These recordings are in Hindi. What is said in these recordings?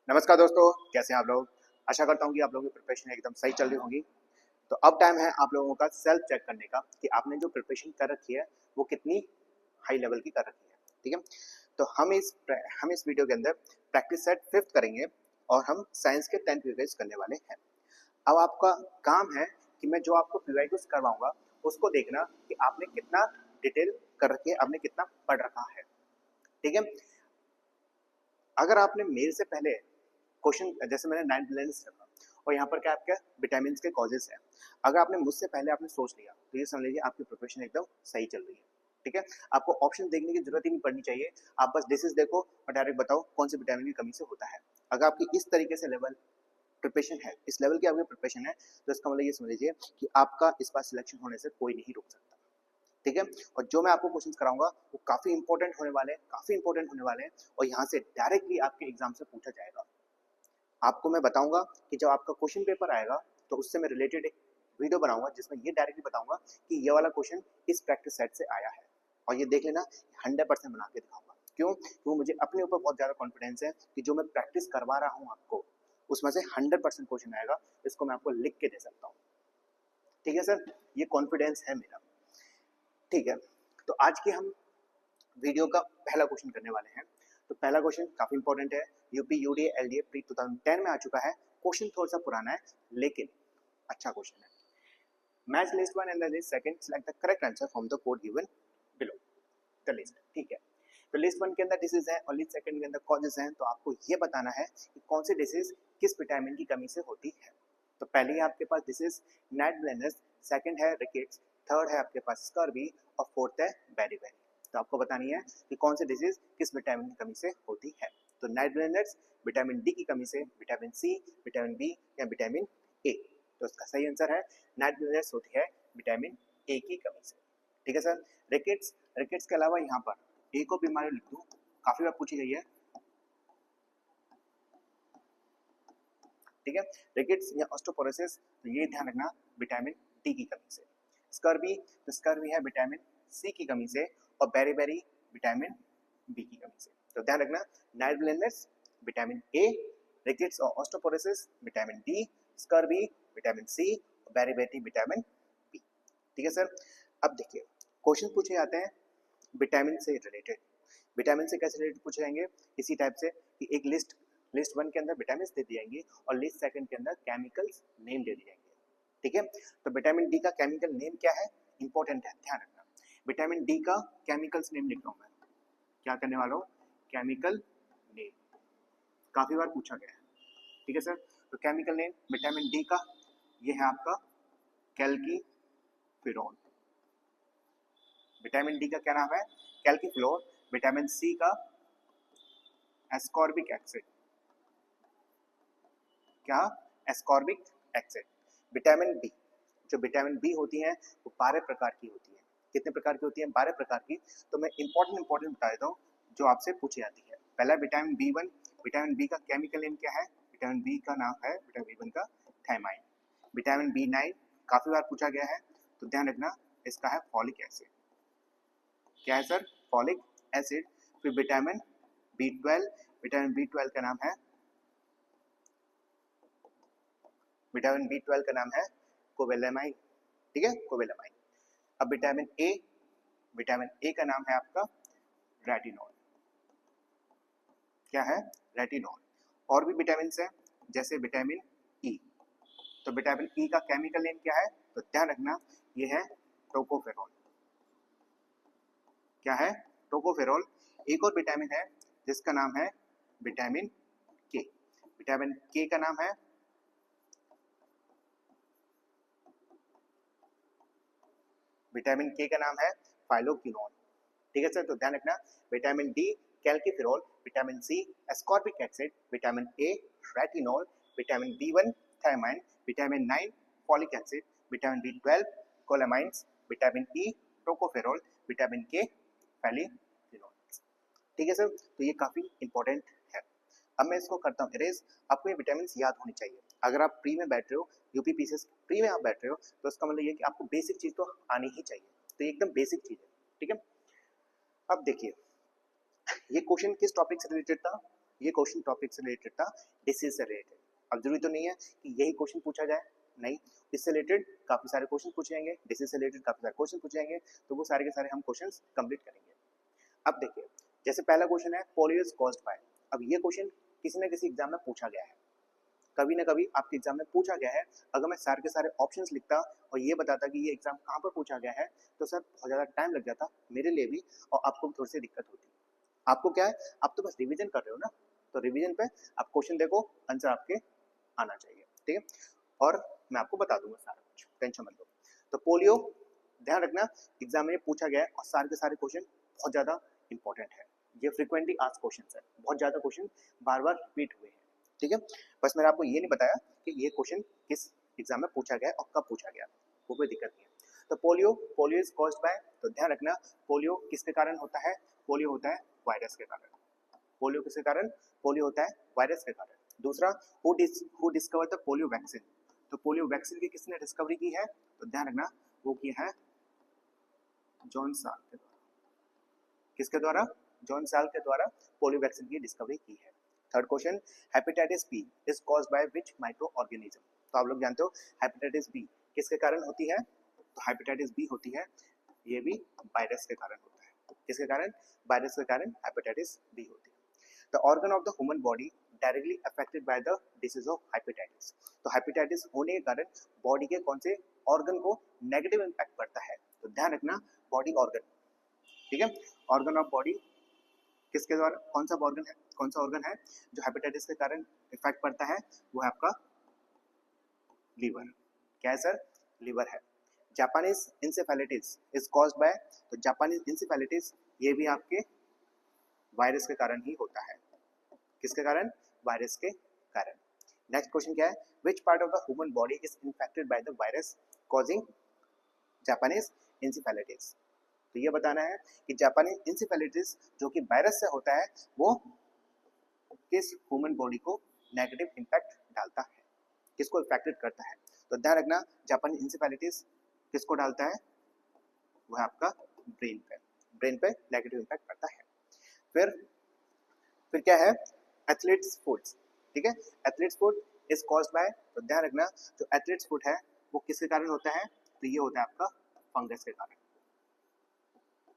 नमस्कार दोस्तों, कैसे हैं आप लोग। आशा करता हूँ कि आप लोगों की प्रिपरेशन एकदम सही चल रही होगी। तो अब टाइम है आप लोगों का सेल्फ चेक करने का कि आपने जो प्रिपरेशन कर रखी है वो कितनी हाई लेवल की कर रखी है। ठीक है, तो हम इस वीडियो के अंदर प्रैक्टिस सेट फिफ्थ करेंगे और हम साइंस के 10 रिवाइज करने वाले हैं। अब आपका काम है कि मैं जो आपको रिवाइज करवाऊंगा उसको देखना कि आपने कितना डिटेल कर रखी है, आपने कितना पढ़ रखा है। ठीक है, अगर आपने मेरे से पहले क्वेश्चन, जैसे मैंने 9 ब्लेंड्स रखा और यहाँ पर क्या आपके विटामिन के कॉजेस हैं, अगर आपने मुझसे पहले आपने सोच लिया तो ये समझ लीजिए आपकी प्रिपरेशन एकदम सही चल रही है। ठीक है, आपको ऑप्शन देखने की जरूरत ही नहीं पड़नी चाहिए, आप बस डिशेज देखो और डायरेक्ट बताओ कौन से विटामिन की कमी से होता है। अगर आपकी इस तरीके से लेवल प्रिपरेशन है, इस लेवल की आपकी प्रिपरेशन है, तो इसका मतलब ये समझ लीजिए कि आपका इस बार सिलेक्शन होने से कोई नहीं रोक सकता। ठीक है, और जो मैं आपको क्वेश्चंस कराऊंगा वो काफी इंपॉर्टेंट होने वाले हैं, काफी इंपॉर्टेंट होने वाले हैं और यहाँ से डायरेक्टली आपके एग्जाम से पूछा जाएगा। आपको मैं बताऊंगा कि जब आपका क्वेश्चन पेपर आएगा तो उससे मैं रिलेटेड एक वीडियो बनाऊंगा जिसमें ये डायरेक्टली बताऊंगा कि ये वाला क्वेश्चन इस प्रैक्टिस सेट से आया है और ये देख लेना 100% बना के दिखाऊंगा। क्यों? क्योंकि मुझे अपने ऊपर बहुत ज़्यादा कॉन्फिडेंस है कि जो मैं प्रैक्टिस करवा रहा हूँ आपको उसमें से 100% क्वेश्चन आएगा, इसको मैं आपको लिख के दे सकता हूँ। ठीक है सर, ये कॉन्फिडेंस है मेरा। ठीक है, तो आज की हम वीडियो का पहला क्वेश्चन करने वाले हैं। तो पहला क्वेश्चन काफी इंपॉर्टेंट है, यूपी यूडीए एलडीए प्री 2010 में आ चुका है। क्वेश्चन थोड़ा सा पुराना है लेकिन अच्छा क्वेश्चन है। Match list one and the list second, select the correct answer from the code given below the list. ठीक है, तो लिस्ट वन के अंदर डिसीज है और लिस्ट सेकंड के अंदर कॉजेज हैं, तो आपको ये बताना है कि कौन सी डिसीज किस विटामिन की कमी से होती है। तो पहले ही आपके पास डिसीज नाइट ब्लाइंडनेस, सेकंड है रिकेट्स, थर्ड है आपके पास स्कर्वी और फोर्थ है बेरीबेरी। तो आपको बतानी है कि कौन सी डिजीज किस विटामिन की कमी से होती है। तो नाइट ब्लाइंडनेस विटामिन डी की कमी से, विटामिन सी, विटामिन बी या विटामिन ए। तो इसका सही आंसर है नाइट ब्लाइंडनेस होती है विटामिन ए की कमी से। ठीक है सर, रिकेट्स, रिकेट्स के अलावा यहाँ पर एक और बीमारी लिख दूं, काफी बार पूछी गई है। ठीक है, रिकेट्स या ऑस्टियोपोरोसिस, तो ये ध्यान रखना विटामिन डी की कमी से। स्कर्वी, तो स्कर्वी है विटामिन सी की कमी से और बेरीबेरी विटामिन बी की कमी से। तो ध्यान रखना night blindness vitamin A, rickets और osteoporosis vitamin D, scurvy vitamin C और बेरीबेरी विटामिन बी। ठीक है सर, अब देखिए क्वेश्चन पूछे जाते हैं विटामिन से रिलेटेड। विटामिन से कैसे रिलेटेड पूछे जाएंगे, इसी टाइप से कि एक लिस्ट, लिस्ट वन के अंदर विटामिन दे दिए जाएंगे और लिस्ट सेकंड के अंदर केमिकल्स नेम दे दिए जाएंगे। ठीक है, तो विटामिन डी का केमिकल नेम क्या है, इंपॉर्टेंट है, ध्यान रखना। विटामिन डी का केमिकल्स नेम लिख रहा हूं मैं, क्या करने वाला हूँ, केमिकल नेम, काफी बार पूछा गया है। ठीक है सर, तो केमिकल नेम विटामिन डी का ये है आपका कैल्कीफिरॉल। विटामिन डी का क्या नाम है, कैल्कीफिरॉल। विटामिन सी का एस्कॉर्बिक एसिड, क्या, एस्कॉर्बिक एसिड। विटामिन बी, जो विटामिन बी होती है वो 12 प्रकार की होती है। कितने प्रकार की होती है, 12 प्रकार की। तो मैं इंपॉर्टेंट बता देता हूँ जो आपसे पूछी जाती है। पहला vitamin B one, vitamin B का केमिकल नेम क्या है, विटामिन बी का नाम है, विटामिन बी वन का थायमाइन। विटामिन बी नाइन काफी बार पूछा गया है, तो ध्यान रखना इसका है फॉलिक एसिड। क्या है सर, फॉलिक एसिड। फिर vitamin B twelve, vitamin B twelve का नाम है, विटामिन बी ट्वेल्व का नाम है कोबेलामाइन। ठीक है, कोबेलामाइन। अब विटामिन ए का नाम है आपका रेटिनॉल। क्या है, रेटिनॉल। और भी विटामिन है जैसे विटामिन ई, तो विटामिन ई का केमिकल नेम क्या है, तो ध्यान रखना ये है टोकोफेरॉल। क्या है, टोकोफेरॉल। एक और विटामिन है जिसका नाम है विटामिन के। विटामिन के का नाम है, विटामिन के का नाम है फाइलोक्विनोन। ठीक है सर, तो ध्यान रखना vitamin D calciferol, vitamin C ascorbic acid, vitamin A retinol, vitamin B one thiamine, vitamin nine folic acid, vitamin B twelve cobalamins, vitamin E tocopherol, vitamin K phylloquinone. ठीक है सर, तो ये काफी इंपॉर्टेंट है। अब मैं इसको करता हूँ इरेज। आपको ये विटामिन याद होनी चाहिए। अगर आप प्री में बैठ रहे हो, यूपी पीसीएस प्री में आप बैठ रहे हो, तो इसका मतलब ये कि आपको बेसिक चीज तो आनी ही चाहिए। तो ये एकदम बेसिक चीज है। ठीक है, अब देखिए ये क्वेश्चन किस टॉपिक से रिलेटेड था, ये क्वेश्चन टॉपिक से रिलेटेड था, डिसीज से रिलेटेड। अब जरूरी तो नहीं है कि यही क्वेश्चन पूछा जाए, नहीं, इससे रिलेटेड काफी सारे क्वेश्चन पूछे जाएंगे, डिसीज से रिलेटेड काफी सारे क्वेश्चन पूछे जाएंगे, तो वो सारे के सारे हम क्वेश्चन कंप्लीट करेंगे। अब देखिए, जैसे पहला क्वेश्चन है पोलियो इज कॉज्ड बाय। अब ये क्वेश्चन किसी न किसी एग्जाम में पूछा गया है, कभी ना कभी आपके एग्जाम में पूछा गया है। अगर मैं सारे के सारे ऑप्शंस लिखता और ये बताता कि ये एग्जाम कहाँ पर पूछा गया है, तो सर बहुत ज़्यादा टाइम लग जाता मेरे लिए भी, और आपको भी थोड़ी सी दिक्कत होती। आपको क्या है, आप तो बस रिवीजन कर रहे हो ना, तो रिवीजन पे आप क्वेश्चन देखो, आंसर आपके आना चाहिए, ठीक है। और मैं आपको बता दूंगा सारा कुछ, टेंशन मत लो। तो पोलियो ध्यान रखना, एग्जाम में पूछा गया है और सारे के सारे क्वेश्चन बहुत ज़्यादा इंपॉर्टेंट है। ये फ्रीक्वेंटली आस्क्ड क्वेश्चन है, बहुत ज़्यादा क्वेश्चन बार बार रिपीट हुए हैं, ठीक है। बस मैंने आपको ये नहीं बताया कि ये क्वेश्चन किस एग्जाम में पूछा गया और कब पूछा गया, वो कोई दिक्कत नहीं है। तो पोलियो इज कॉज्ड बाय, तो ध्यान रखना पोलियो किसके कारण होता है, पोलियो होता है वायरस के कारण। पोलियो किसके कारण, पोलियो होता है वायरस के कारण। दूसरा, who discover the polio vaccine, तो पोलियो वैक्सीन की किसने डिस्कवरी की है, तो ध्यान रखना वो की है जॉन साल के द्वारा। किसके द्वारा, जॉन साल के द्वारा पोलियो वैक्सीन की डिस्कवरी की है। Third question, hepatitis B is caused by which microorganism, तो आप लोग जानते हो हेपेटाइटिस बी किसके कारण होती है, तो हेपेटाइटिस बी होती है, ये भी वायरस के कारण होता है। किसके कारण, वायरस के कारण हेपेटाइटिस बी होती है। The organ of the human body directly affected by the disease of hepatitis, तो हेपेटाइटिस होने के कारण बॉडी के कौन से ऑर्गन को नेगेटिव इंपैक्ट पड़ता है, तो ध्यान रखना बॉडी ऑर्गन, ठीक है। ऑर्गन ऑफ बॉडी किसके द्वारा, कौन सा ऑर्गन है जो हेपेटाइटिस के कारण इफेक्ट पड़ता है, वो है आपका लीवर। क्या है सर, लीवर है। Japanese encephalitis is caused bye, तो जापानीज इंसेफेलाइटिस ये भी आपके वायरस के कारण ही होता है। किसके कारण, वायरस के कारण। नेक्स्ट क्वेश्चन क्या है, which part of the human body is infected by the virus causing Japanese encephalitis, तो ये बताना है कि जापानीज इंसेफेलाइटिस जो कि वायरस से होता है वो किस ह्यूमन बॉडी को नेगेटिव इंपैक्ट डालता है, किसको इफेक्टेड करता है, तो ध्यान रखना जापानीज इंसेफेलाइटिस किसको डालता है, वो है आपका ब्रेन पे नेगेटिव इंपैक्ट करता है। फिर क्या है, एथलीट्स फूड्स, ठीक है। Athletes food is caused bye, तो ध्यान रखना जो एथलीट्स फूड है वो किसके कारण होता है, तो ये होता है आपका फंगस के कारण।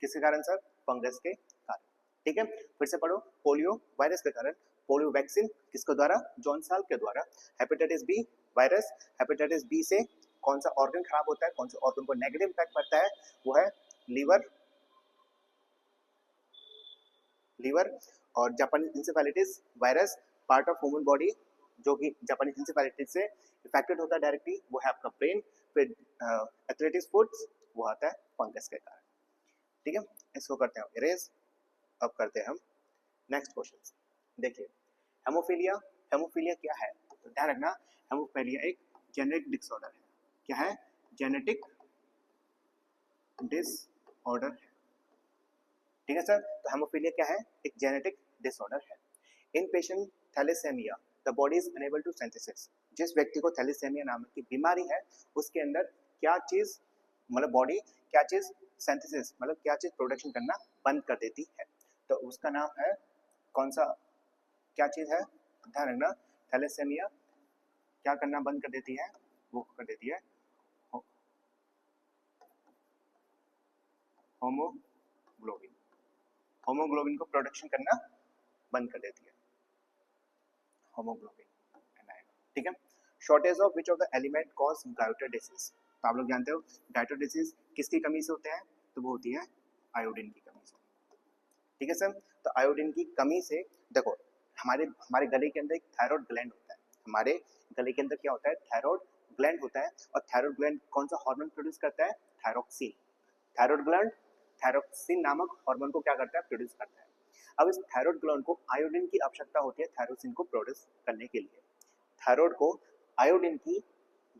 किसके कारण सर, फंगस के कारण, ठीक है। फिर से पढ़ो, पोलियो वायरस के कारण, पोलियो वैक्सीन किसके द्वारा, जॉन साल के द्वारा। Hepatitis B virus, hepatitis B से कौन सा ऑर्गन खराब होता है, कौन से ऑर्गन को नेगेटिव इम्पैक्ट पड़ता है, वो है लीवर। और Japanese encephalitis virus part of human body जो कि जापानीज इंसेफेलाइटिस से इफेक्टेड होता है डायरेक्टली, वो है आपका ब्रेन। फिर एथलेटिक्स फूड्स वो आता है फंगस के कारण, ठीक है। इसको करते हैं इरेज। अब करते हैं हम नेक्स्ट क्वेश्चन। देखिए, हेमोफीलिया, हेमोफीलिया क्या है, तो ध्यान रखना हेमोफीलिया एक जेनेटिक डिसऑर्डर है। क्या है, जेनेटिक डिसऑर्डर है, ठीक है सर। तो हेमोफीलिया क्या है, एक जेनेटिक डिसऑर्डर है। In patient thalassemia the body is unable to synthesis, जिस व्यक्ति को थैलेसेमिया नाम की बीमारी है उसके अंदर क्या चीज, मतलब बॉडी क्या चीज सिंथेसिस, मतलब क्या चीज प्रोडक्शन करना बंद कर देती है, तो उसका नाम है कौन सा, क्या चीज है, ध्यान रखना थैलेसेमिया क्या करना बंद कर देती है, वो कर देती है होमोग्लोबिन, होमोग्लोबिन को प्रोडक्शन करना बंद कर देती है, होमोग्लोबिन, ठीक है। Shortage of which of the element cause goitre disease, तो आप लोग जानते हो गाइटर डिसीज किसकी कमी से होते हैं, तो वो होती है आयोडीन की कमी से, ठीक है सर। तो आयोडीन की कमी से, देखो हमारे गले के अंदर एक थायराइड ग्लैंड होता है, हमारे गले के अंदर क्या होता है, थायराइड ग्लैंड होता है, और थायराइड ग्लैंड कौन सा हार्मोन प्रोड्यूस करता है, थायरोक्सिन। थायराइड ग्लैंड थायरोक्सिन नामक हार्मोन को क्या करता है, प्रोड्यूस करता है। अब इस थायराइड ग्लैंड को आयोडीन की आवश्यकता होती है थायरोक्सिन को प्रोड्यूस करने के लिए। थायराइड को आयोडीन की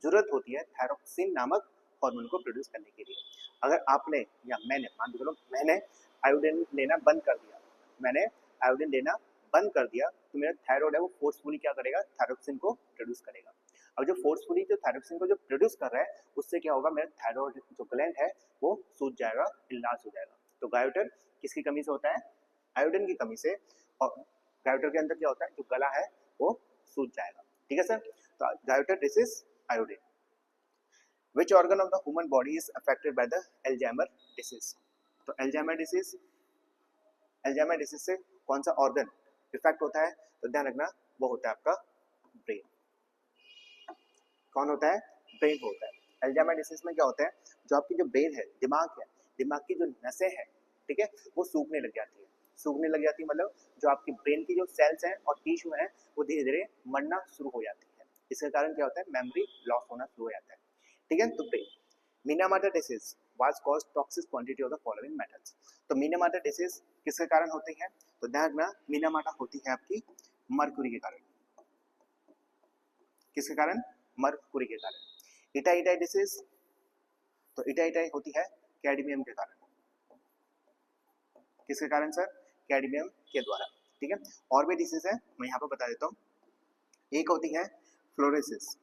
जरूरत होती है थायरोक्सिन नामक हार्मोन को प्रोड्यूस करने के लिए। अगर आपने या मैंने, मान लो मैंने आयोडीन लेना बंद कर दिया, मैंने आयोडीन लेना बंद कर दिया, तो मेरा थायराइड है वो फोर्सफुली क्या करेगा, थायरोक्सिन को प्रोड्यूस करेगा। अब जो फोर्सफुली जो थायरोक्सिन को जो प्रोड्यूस कर रहा है उससे क्या होगा, मेरा थायराइड जो ग्लैंड है वो सूज जाएगा, इलाज हो जाएगा। तो गायोटर किसकी कमी से होता है, आयोडीन की कमी से। और गायोटर के अंदर क्या होता है, जो गला है वो सूज जाएगा, ठीक है सर। तो goitre disease, iodine. Which organ of the human body is affected by the Alzheimer disease? तो एल्जाइमर डिसीज से कौन सा ऑर्गन इफेक्ट होता है? तो ध्यान रखना, वो होता है आपका ब्रेन। कौन होता है? ब्रेन होता है। एल्जाइमर डिसीज में क्या होता है, जो आपकी जो ब्रेन है, दिमाग है, दिमाग की जो नसें हैं, ठीक है, वो सूखने लग जाती है। सूखने लग जाती है मतलब जो आपकी ब्रेन की जो सेल्स हैं और टिश्यू हैं वो धीरे धीरे मरना शुरू हो जाती है। इसके कारण क्या होता है, मेमोरी लॉस होना शुरू हो जाता है, ठीक है। तो brain. Minamata disease was cause toxic quantity of the following metals. तो मीनामाटा डिसीज किसके कारण होती है? तो ध्यान रखना, मीनामाटा होती है आपकी मर्क्यूरी के कारण। किसके कारण? मर्क्यूरी के कारण। इटाइटाई डिसीज, तो इटाइटाई होती है कैडमियम के कारण। किसके कारण सर? कैडमियम के द्वारा, ठीक है। और भी डिसीज है, मैं यहाँ पर बता देता हूँ। एक होती है फ्लोरोसिस।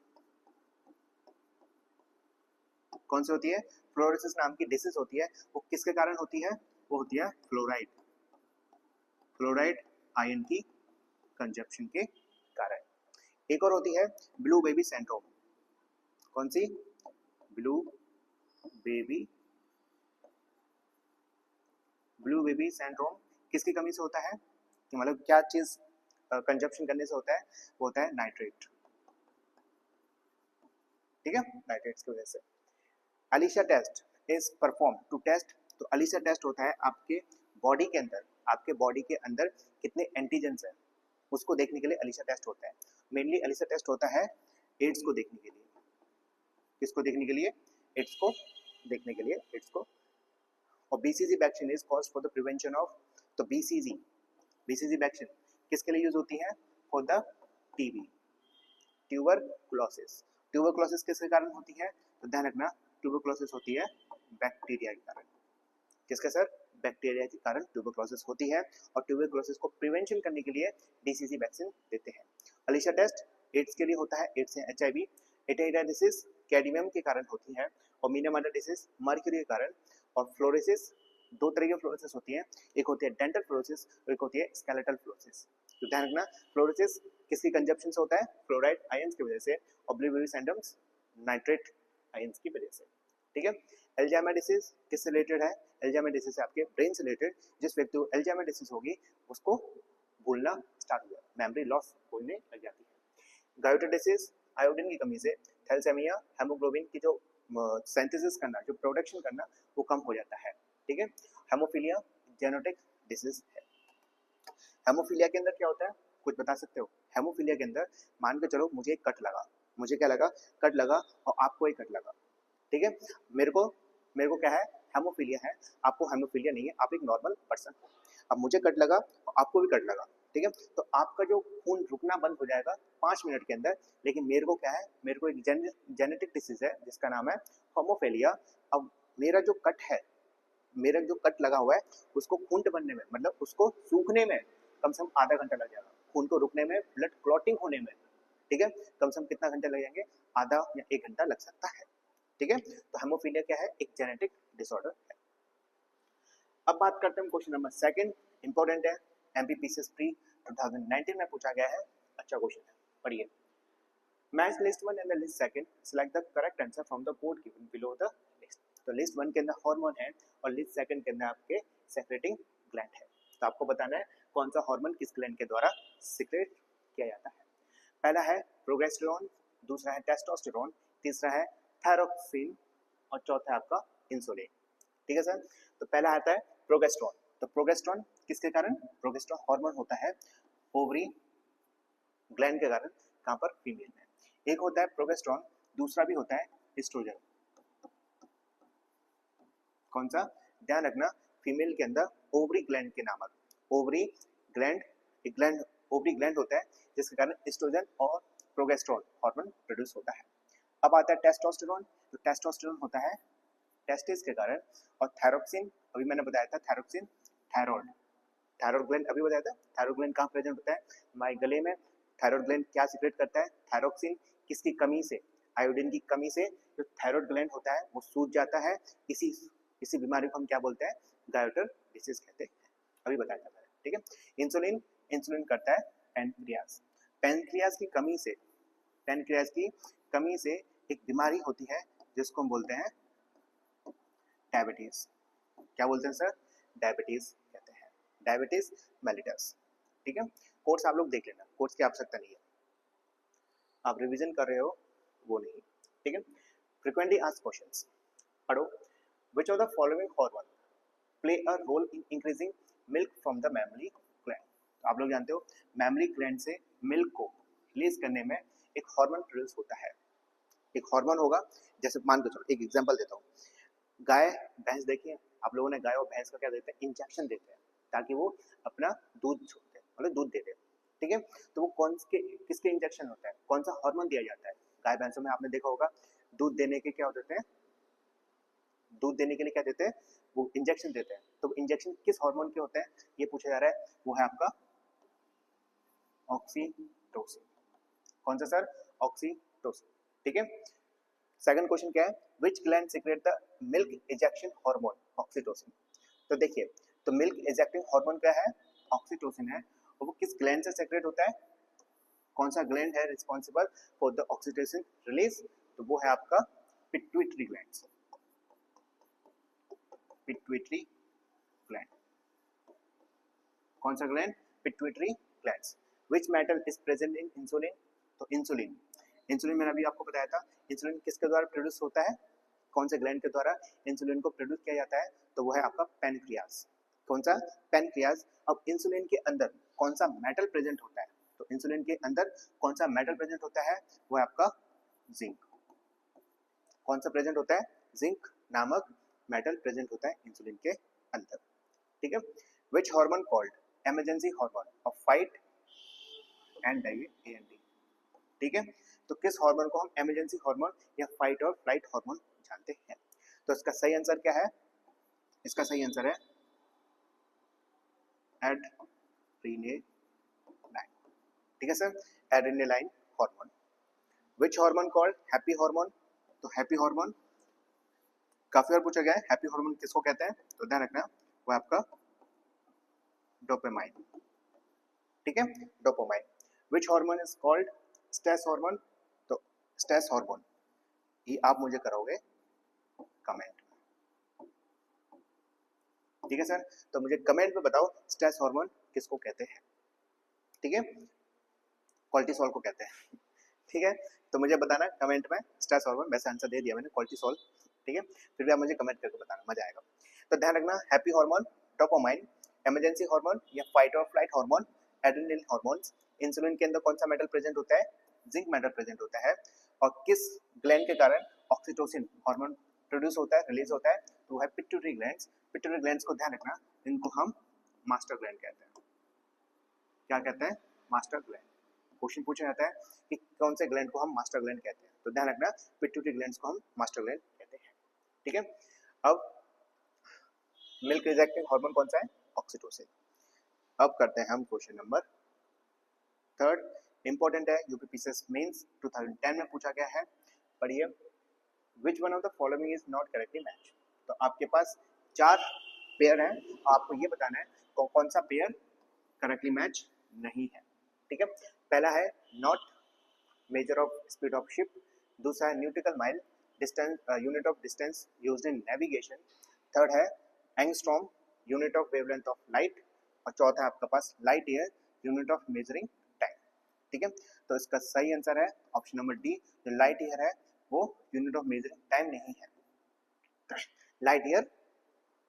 कौन सी होती है? फ्लोरोसिस नाम की डिसीज होती है। वो किसके कारण होती है? वो होती है फ्लोराइड, फ्लोराइड आयन की कंजप्शन के कारण। एक और होती है ब्लू बेबी सिंड्रोम। कौन सी? ब्लू बेबी सिंड्रोम किसकी कमी से होता है? कि मतलब क्या चीज कंजप्शन करने से होता है? वो होता है नाइट्रेट, ठीक है, नाइट्रेट्स की वजह से। ELISA test is perform to test. तो अलीशा टेस्ट होता है आपके बॉडी के अंदर, आपके बॉडी के अंदर कितने एंटीजेंस हैं उसको देखने के लिए अलीशा टेस्ट होता है। मेनली अलीशा टेस्ट होता है एड्स को देखने के लिए। किसको देखने के लिए? एड्स को देखने के लिए, एड्स को। और BCG vaccine is caused for the prevention of. तो बीसीजी वैक्सीन किसके लिए यूज होती है? For the TB, tuberculosis. Tuberculosis किसके कारण होती है? तो ध्यान रखना, ट्यूबरकुलोसिस होती है बैक्टीरिया के कारण। किसके सर? बैक्टीरिया के कारण ट्यूबरकुलोसिस होती है। और ट्यूबरकुलोसिस को प्रिवेंशन करने के लिए बीसीजी वैक्सीन देते हैं। अलीशा टेस्ट एड्स के लिए होता है, एड्स है एचआईवी। इटाइटाई डिसीज कैडमियम के कारण होती है। और मीनामाटा डिसीज मर्क्यूरी के कारण। और फ्लोरोसिस, दो तरह की फ्लोरोसिस होती है, एक होती है डेंटल फ्लोरोसिस और एक होती है स्केलेटल फ्लोरोसिस। तो ध्यान रखना, फ्लोरोसिस किसकी कंजप्शन से होता है? फ्लोराइड आयंस की वजह से। और blue baby syndromes nitrate ions की वजह से, ठीक है। एल्जाइमर डिसीज किससे रिलेटेड है? एल्जाइमर डिसीज से आपके ब्रेन से रिलेटेड। जिस व्यक्ति को एल्जाइमर डिसीज होगी उसको भूलना स्टार्ट हो जाता है, मेमोरी लॉस होने लग जाती है। गायोटर डिसीज आयोडीन की कमी से थैलेसेमिया, हेमोग्लोबिन की जो सिंथेसिस करना, जो प्रोडक्शन करना, वो कम हो जाता है, ठीक है। हेमोफीलिया जेनेटिक डिसीज है। हेमोफीलिया के अंदर क्या होता है, कुछ बता सकते हो? हेमोफीलिया के अंदर मान के चलो मुझे एक कट लगा, मुझे क्या लगा? कट लगा, और आपको एक कट लगा, ठीक है। मेरे को क्या है? हेमोफीलिया है। आपको हेमोफीलिया नहीं है, आप एक नॉर्मल पर्सन हो। अब मुझे कट लगा और आपको भी कट लगा, ठीक है। तो आपका जो खून रुकना बंद हो जाएगा 5 मिनट के अंदर। लेकिन मेरे को क्या है? मेरे को एक जेनेटिक डिसीज है जिसका नाम है हेमोफीलिया। अब मेरा जो कट है, मेरा जो कट लगा हुआ है, उसको खून बनने में, मतलब उसको सूखने में कम से कम आधा घंटा लग जाएगा। खून को रुकने में, ब्लड क्लॉटिंग होने में, ठीक है, कम से कम कितना घंटा लग जाएंगे? आधा या 1 घंटा लग सकता है, ठीक है। तो हेमोफीलिया क्या है? एक जेनेटिक डिसऑर्डर है। अब बात करते हैं क्वेश्चन नंबर 2, इंपॉर्टेंट है, एमपीपीसीएस प्री 2019 में पूछा गया है, अच्छा क्वेश्चन है, पढ़िए। Match list 1 and the list 2, select the correct answer from the code given below the list. तो लिस्ट 1 के अंदर हार्मोन है और लिस्ट 2 के अंदर आपके सेक्रेटिंग ग्लैंड है। तो आपको बताना है कौन सा हार्मोन किस ग्लैंड के द्वारा सीक्रेट किया जाता है। पहला है प्रोगेस्टेरोन, दूसरा है टेस्टोस्टेरोन, तीसरा है थायरोक्सिन और चौथा है आपका इंसुलिन, ठीक है सर। तो पहला आता है प्रोगेस्टेरोन। तो प्रोगेस्टेरोन किसके कारण? प्रोगेस्टेरोन हार्मोन होता है ओवरी ग्लैंड के कारण, कहां पर? फीमेल में। एक होता है प्रोगेस्टेरोन, दूसरा भी होता है एस्ट्रोजन। कौन सा? ध्यान रखना, फीमेल के अंदर ओवरी ग्लैंड के नामक, ओवरी ग्लैंड, एक ग्लैंड, ओवरी ग्लैंड होता है जिसके कारण एस्ट्रोजन और प्रोगेस्टेरोन हार्मोन प्रोड्यूस होता है। अब आता है टेस्टोस्टेरोन। तो टेस्टोस्टेरोन होता है टेस्टिस के कारण। और थायरोक्सिन, अभी मैंने बताया था थायरोक्सिन, थायरॉइड, थायरॉइड ग्लैंड अभी बताया था। थायरॉइड ग्लैंड कहाँ प्रेजेंट होता है? हमारे गले में। थायरॉइड ग्लैंड क्या सीक्रेट करता है? थायरोक्सिन। किसकी कमी से? आयोडीन की कमी से जो थायरॉइड ग्लैंड होता है वो सूज जाता है। इसी बीमारी को हम क्या बोलते हैं? गायोटर डिसीज कहते हैं, अभी बताया था, ठीक है। इंसुलिन इंसुलिन करता है पैनक्रियाज। पैनक्रियाज की कमी से एक बीमारी होती है जिसको हम बोलते हैं डायबिटीज। क्या बोलते हैं सर? डायबिटीज कहते हैं, डायबिटीज मेलिटस। ठीक है, कोर्स आप लोग देख लेना, कोर्स की आवश्यकता नहीं है, आप रिवीजन कर रहे हो वो नहीं। ठीक है, फ्रीक्वेंटली आस्क्ड क्वेश्चंस पढ़ो। Which of the following hormone play a role in increasing milk from the mammary gland? तो आप लोग जानते हो मैमरी ग्लैंड से मिल्क को रिलीज करने में एक हार्मोन प्रोड्यूस होता है। एक हार्मोन होगा, जैसे मान के चलो एक एग्जांपल देता हूँ, गाय भैंस देखिए, आप लोगों ने गाय और भैंस का क्या देते हैं? इंजेक्शन देते हैं ताकि वो अपना दूध छोड़ते, मतलब दूध देते। ठीक है, तो वो किसके इंजेक्शन होता है, कौन सा हार्मोन दिया जाता है? गाय भैंसों में आपने देखा होगा दूध देने के क्या होते हैं, दूध देने के लिए क्या देते हैं? वो इंजेक्शन देते हैं। तो इंजेक्शन किस हार्मोन के होते हैं ये पूछा जा रहा है, वो है आपका ऑक्सीटोसिन। कौन सा सर? ऑक्सीटोसिन। ठीक है, सेकंड क्वेश्चन क्या है? विच gland secret the milk ejection hormone oxytocin? तो देखिए, तो मिल्क इजेक्टिंग हार्मोन क्या है? ऑक्सीटोसिन है, और वो किस ग्लैंड से सेक्रेट होता है? कौन सा ग्लैंड है responsible for the oxytocin release? तो वो है आपका पिट्यूटरी ग्लैंड। पिट्यूटरी ग्लैंड, कौन सा gland? Pituitary gland. Which metal is present in insulin? तो इंसुलिन, इंसुलिन मैंने अभी आपको बताया था, इंसुलिन किसके द्वारा प्रोड्यूस होता है, कौन से ग्लैंड के द्वारा इंसुलिन को प्रोड्यूस किया जाता है? तो वो है आपका पैनक्रियाज। कौन सा? पैनक्रियाज। अब इंसुलिन के अंदर कौन सा मेटल प्रेजेंट होता है? तो इंसुलिन के अंदर कौन सा मेटल प्रेजेंट होता है? वो है आपका जिंक। कौन सा प्रेजेंट होता है? जिंक नामक मेटल प्रेजेंट होता है इंसुलिन के अंदर। ठीक है, which hormone called emergency hormone of fight and diet AND? ठीक है, तो किस हार्मोन को हम इमरजेंसी हार्मोन या फाइट और फ्लाइट हार्मोन जानते हैं? तो इसका सही आंसर क्या है? इसका सही आंसर है एड्रेनालाइन। ठीक है sir, adrenaline hormone. Which hormone called happy hormone? तो हैप्पी हार्मोन काफी बार पूछा गया है, हैप्पी हार्मोन किसको कहते हैं? तो ध्यान रखना वो आपका डोपामाइन। ठीक है, dopamine. Which hormone is called stress hormone? तो स्ट्रेस हार्मोन ये आप मुझे करोगे कमेंट। ठीक है सर, तो मुझे कमेंट में बताओ स्ट्रेस हार्मोन किसको कहते हैं? ठीक है, कोर्टिसोल को कहते हैं। ठीक है, तो मुझे बताना कमेंट में स्ट्रेस हार्मोन, वैसे आंसर दे दिया मैंने कोर्टिसोल। ठीक है, फिर भी आप मुझे कमेंट करके बताना, मजा आएगा। तो ध्यान रखना happy hormone, dopamine, emergency hormone या फाइट और flight hormone, adrenal hormones. Insulin के अंदर कौन सा मेटल प्रेजेंट होता है? जिंक मेटल प्रेजेंट होता है। और किस ग्लैंड के कारण ऑक्सीटोसिन हार्मोन प्रोड्यूस होता है, रिलीज होता है? तो वो है पिट्यूटरी ग्लैंड्स। पिट्यूटरी ग्लैंड्स को ध्यान रखना, इनको हम मास्टर ग्लैंड कहते हैं। क्या कहते हैं? Master gland. क्वेश्चन पूछा जाता है कि कौन से ग्लैंड को हम मास्टर ग्लैंड कहते हैं, तो ध्यान रखना पिट्यूटरी ग्लैंड्स को हम मास्टर ग्लैंड कहते हैं। ठीक है, अब मिल्क रिजेक्टिंग हार्मोन कौन सा है? ऑक्सीटोसिन। अब करते हैं हम क्वेश्चन नंबर थर्ड, इंपॉर्टेंट है, यूपीपीसीएस मेंस 2010 में पूछा गया है। पढ़िए, विच one of the following is not correctly match? तो आपके पास 4 पेयर हैं, आपको ये बताना है कौन सा पेयर करेक्टली मैच नहीं है। ठीक है, पहला है knot measure of speed of ship, दूसरा है nautical mile distance, unit of distance used in navigation, third है angstrom unit of wavelength of light, और चौथा है आपका पास light year unit of measuring time. ठीक है, तो इसका सही आंसर है ऑप्शन नंबर डी, जो लाइट ईयर है वो यूनिट ऑफ मेजरिंग टाइम नहीं है। लाइट ईयर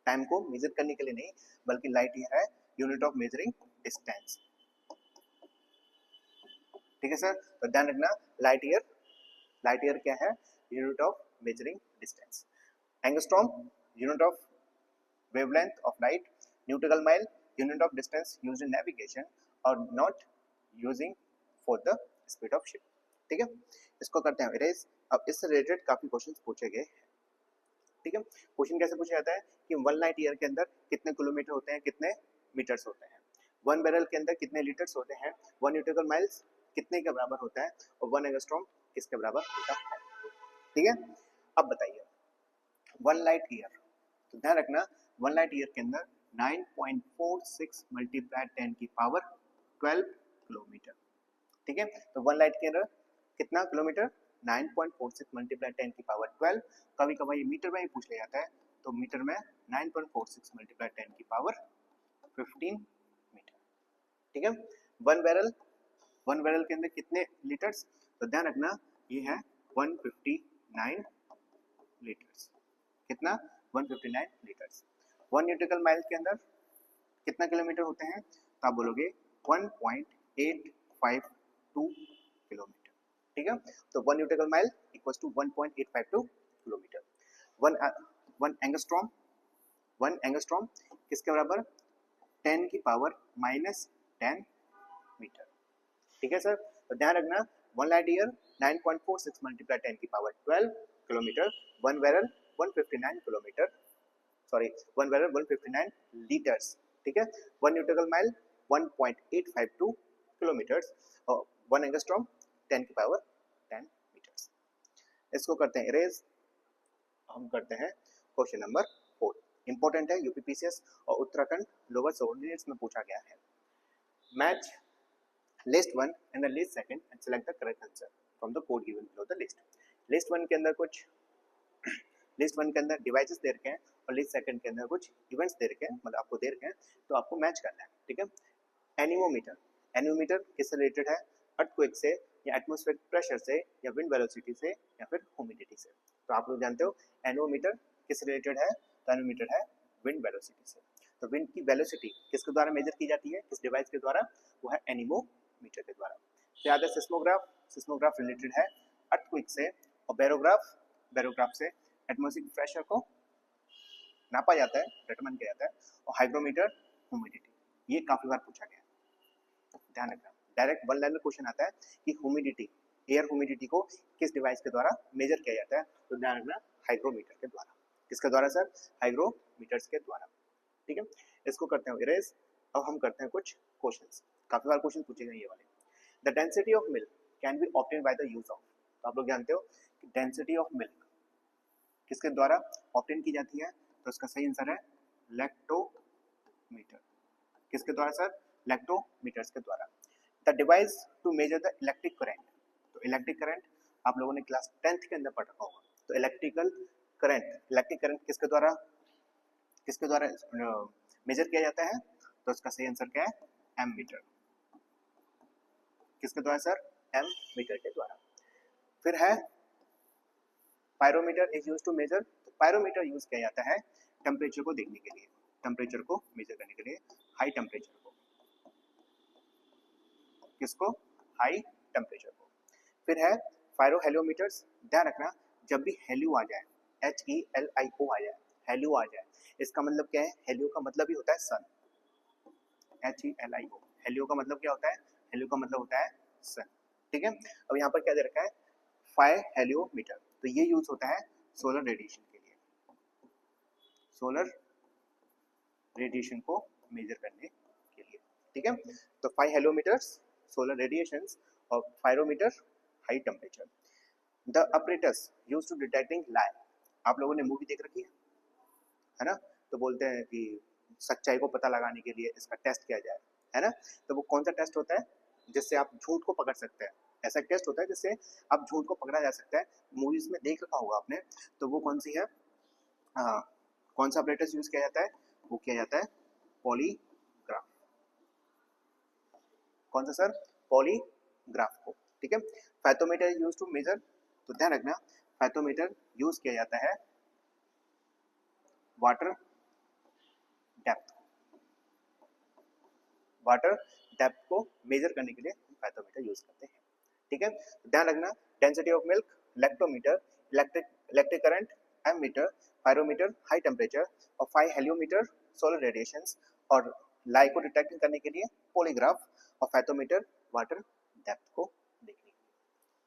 टाइम को मेजर करने के लिए नहीं, बल्कि लाइट ईयर है यूनिट ऑफ मेजरिंग डिस्टेंस। ठीक है सर, तो ध्यान रखना लाइट ईयर क्या है? Unit of measuring distance. Angstrom unit of wavelength of light, nautical mile unit of distance used in navigation, और knot using for the speed of ship. ठीक है, इसको करते हैं इरेज। अब इससे रिलेटेड काफी क्वेश्चंस पूछे गए हैं। ठीक है, क्वेश्चन कैसे पूछा जाता है कि 1 लाइट ईयर के अंदर कितने किलोमीटर होते हैं, कितने मीटर्स होते हैं? 1 बैरल के अंदर कितने लीटर्स होते हैं? 1 न्यूटिकल माइल्स कितने के बराबर होता है? और 1 एंगस्ट्रॉम किसके बराबर होता है? ठीक है, अब बताइए 1 लाइट ईयर, तो ध्यान रखना 1 लाइट ईयर के अंदर 9.46 मल्टीप्लाई 10 की पावर 12 किलोमीटर। ठीक है, तो 1 लाइट ईयर कितना किलोमीटर, 9.46 मल्टीप्लाई 10 की पावर 12। कभी कभी ये मीटर में ही पूछ लिया जाता है, तो मीटर में 9.46 मल्टीप्लाई 10 की पावर 15 मीटर। ठीक है, वन बैरल के अंदर कितने लीटर्स, तो ध्यान रखना ये है 159 लीटर्स। कितना, 159 लीटर्स। 1 न्यूटिकल माइल के अंदर कितना किलोमीटर होते हैं, तो आप बोलोगे 1.852 किलोमीटर। ठीक है, तो 1 nautical mile equals to 1.852 kilometre. One angstrom किसके बराबर, 10 की पावर -10 मीटर। ठीक है सर, तो ध्यान रखना 1 लाइट ईयर 9.46 मल्टीप्लाई 10 की power 12 kilometre, 1 barrel 159 kilometre, sorry 1 barrel 159 litres. ठीक है, 1 न्यूटिकल माइल 1.852 किलोमीटर्स और 1 एंगस्ट्रॉम 10 की पावर 10 मीटर्स। इसको करते हैं इरेज। हम करते हैं क्वेश्चन नंबर 4। इंपॉर्टेंट है, यूपीपीसीएस और उत्तराखंड लोअर सबऑर्डिनेट्स में पूछा गया है। Match list 1 and the list 2 and select the correct answer from the code given below the list. List 1 के अंदर डिवाइसेस दे रखे हैं और लिस्ट 2 के अंदर कुछ इवेंट्स दे रखे हैं, मतलब आपको दे रखे हैं, तो आपको मैच करना है। ठीक है, एनीमोमीटर किससे रिलेटेड है, अर्थक्वेक से या एटमॉस्फेरिक प्रेशर से या विंड वेलोसिटी से या फिर ह्यूमिडिटी से। तो आप लोग जानते हो एनीमोमीटर किस रिलेटेड है, तो एनीमोमीटर है विंड वेलोसिटी से। तो विंड की वेलोसिटी किसके द्वारा मेजर की जाती है, किस डिवाइस के द्वारा, वो है एनीमोमीटर के द्वारा। फिर आता है सिस्मोग्राफ रिलेटेड है अर्थक्वेक से, और बैरोग्राफ से एटमॉस्फेरिक प्रेशर को नापा जाता है, डिटरमाइन किया जाता है। और हाइग्रोमीटर ह्यूमिडिटी, ये काफी बार पूछा गया है, ध्यान रखना। डायरेक्ट 1 लाइन में क्वेश्चन आता है कि ह्यूमिडिटी, एयर ह्यूमिडिटी को किस डिवाइस के द्वारा मेजर किया जाता है, तो ध्यान रखना हाइग्रोमीटर के द्वारा। किसके द्वारा सर, हाइग्रोमीटर्स के द्वारा। ठीक है, इसको करते हैं इरेज। अब हम करते हैं कुछ क्वेश्चंस, काफी बार क्वेश्चन पूछे गए ये वाले। The density of milk can be obtained by the use of, तो आप लोग जानते हो कि डेंसिटी ऑफ मिल्क किसके द्वारा ऑब्टेन की जाती है, तो इसका सही आंसर है लैक्टोमीटर। किसके द्वारा सर, लैक्टोमीटर्स के द्वारा। The device to measure the electric current, तो इलेक्ट्रिक करंट आप लोगों ने क्लास 10th के अंदर पढ़ रखा होगा। तो इलेक्ट्रिक करंट किसके द्वारा मेजर किया जाता है, तो इसका सही आंसर क्या है, एमीटर। किसके द्वारा सर, एमीटर के द्वारा। फिर है pyrometer is used to measure, तो पायरोमीटर यूज किया जाता है टेम्परेचर को देखने के लिए, टेम्परेचर को मेजर करने के लिए, हाई टेम्परेचर को। किसको, हाई टेम्परेचर को। फिर है फायरोहेलियोमीटर्स, ध्यान रखना जब भी हेलियो आ जाए, HELIO आ जाए, हेलियो आ जाए, इसका मतलब क्या है, हेलियो का मतलब ही होता है सन, HELIO, हेलियो का मतलब क्या होता है, हेलियो का मतलब होता है सन। ठीक है, अब यहाँ पर क्या दे रखा है, फायरहेलियोमीटर, तो ये यूज होता है सोलर रेडिएशन के लिए, सोलर रेडिएशन को मेजर करने के लिए। ठीक है, तो फायरहेलियोमीटर्स सोलर रेडिएशंस और pyrometer high temperature. The apparatus used to detecting lie, आप लोगों ने मूवी देख रखी है ना, तो बोलते हैं कि सच्चाई को पता लगाने के लिए इसका टेस्ट किया जाए, है ना। तो वो कौन सा टेस्ट होता है, जिससे आप झूठ को पकड़ सकते हैं, ऐसा टेस्ट होता है जिससे आप झूठ को पकड़ा जा सकता है। मूवीज में देख रखा होगा आपने, तो वो कौन सी है, कौन सा apparatus यूज किया जाता है, वो किया जाता है पॉलीग्राफ। कौन सा सर, पॉलीग्राफ को। ठीक है, फाइथोमीटर यूज टू मेजर, तो ध्यान रखना फाइथोमीटर यूज किया जाता है वाटर डेप्थ, वाटर डेप्थ को मेजर करने के लिए फाइथोमीटर यूज करते हैं। ठीक है, ध्यान रखना density of milk lactometer, electric current ammeter, pyrometer high temperature, और फायरहेलियोमीटर सोलर रेडिएशंस, और लाई को डिटेक्ट करने के लिए पॉलीग्राफ, और फाइथोमीटर वाटर डेप्थ को देखने के लिए।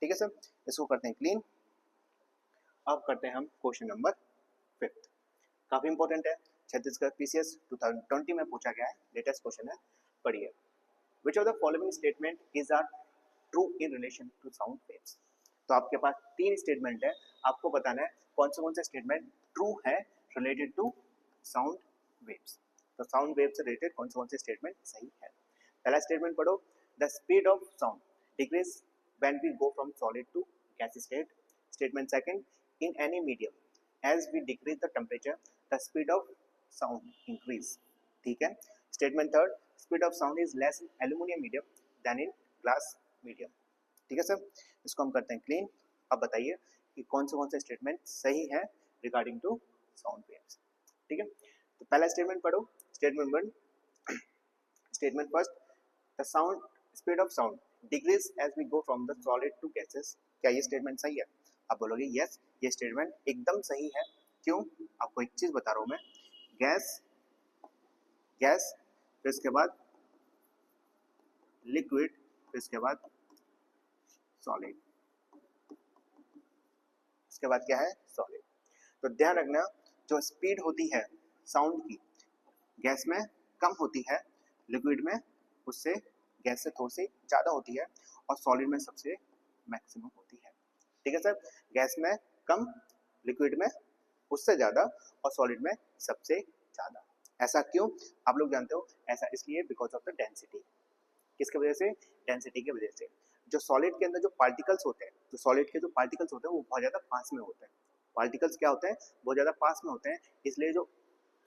ठीक है सर, इसको करते हैं क्लीन। अब करते हैं हम क्वेश्चन नंबर 5, काफी इंपॉर्टेंट है, छत्तीसगढ़ पीसीएस 2020 में पूछा गया है, लेटेस्ट क्वेश्चन है, पढ़िए। Which of the following statement is are true in relation to sound waves? तो आपके पास 3 स्टेटमेंट है, आपको बताना है कौन से स्टेटमेंट ट्रू है रिलेटेड टू साउंड वेव्स। तो साउंड वेव से रिलेटेड कौन से स्टेटमेंट सही है। पहला स्टेटमेंट पढ़ो, the speed of sound decrease when we go from solid to gas state. Statement second, in any medium as we decrease the temperature the speed of sound increase. ठीक है. Statement third, speed of sound is less in aluminium medium than in glass medium. ठीक है सर, इसको हम करते हैं क्लीन. अब बताइए कि कौन से स्टेटमेंट सही है रिगार्डिंग टू साउंड वेव्स. ठीक है. तो पहला स्टेटमेंट पढ़ो, statement one. Statement first, the sound speed of sound decrease as we go from the solid to gases. क्या ये स्टेटमेंट सही है? आप बोलोगे यस, ये स्टेटमेंट एकदम सही है. क्यों? आपको एक चीज बता रहा हूं मैं. गैस, गैस, फिर इसके बाद लिक्विड, फिर इसके बाद सॉलिड, इसके बाद क्या है? सॉलिड. तो ध्यान रखना, जो स्पीड होती है साउंड की, गैस में कम होती है, लिक्विड में उससे गैस से थोड़ी सी ज़्यादा होती है, और सॉलिड में सबसे मैक्सिमम होती है. ठीक है सर, गैस में कम, लिक्विड में उससे ज़्यादा, और सॉलिड में सबसे ज़्यादा. ऐसा क्यों? आप लोग जानते हो, ऐसा इसलिए बिकॉज ऑफ द डेंसिटी. किसकी वजह से? डेंसिटी की वजह से. जो सॉलिड के अंदर जो पार्टिकल्स होते हैं, जो सॉलिड के जो पार्टिकल्स होते हैं वो बहुत ज़्यादा पास में होते हैं. पार्टिकल्स क्या होते हैं? बहुत ज़्यादा पास में होते हैं, इसलिए जो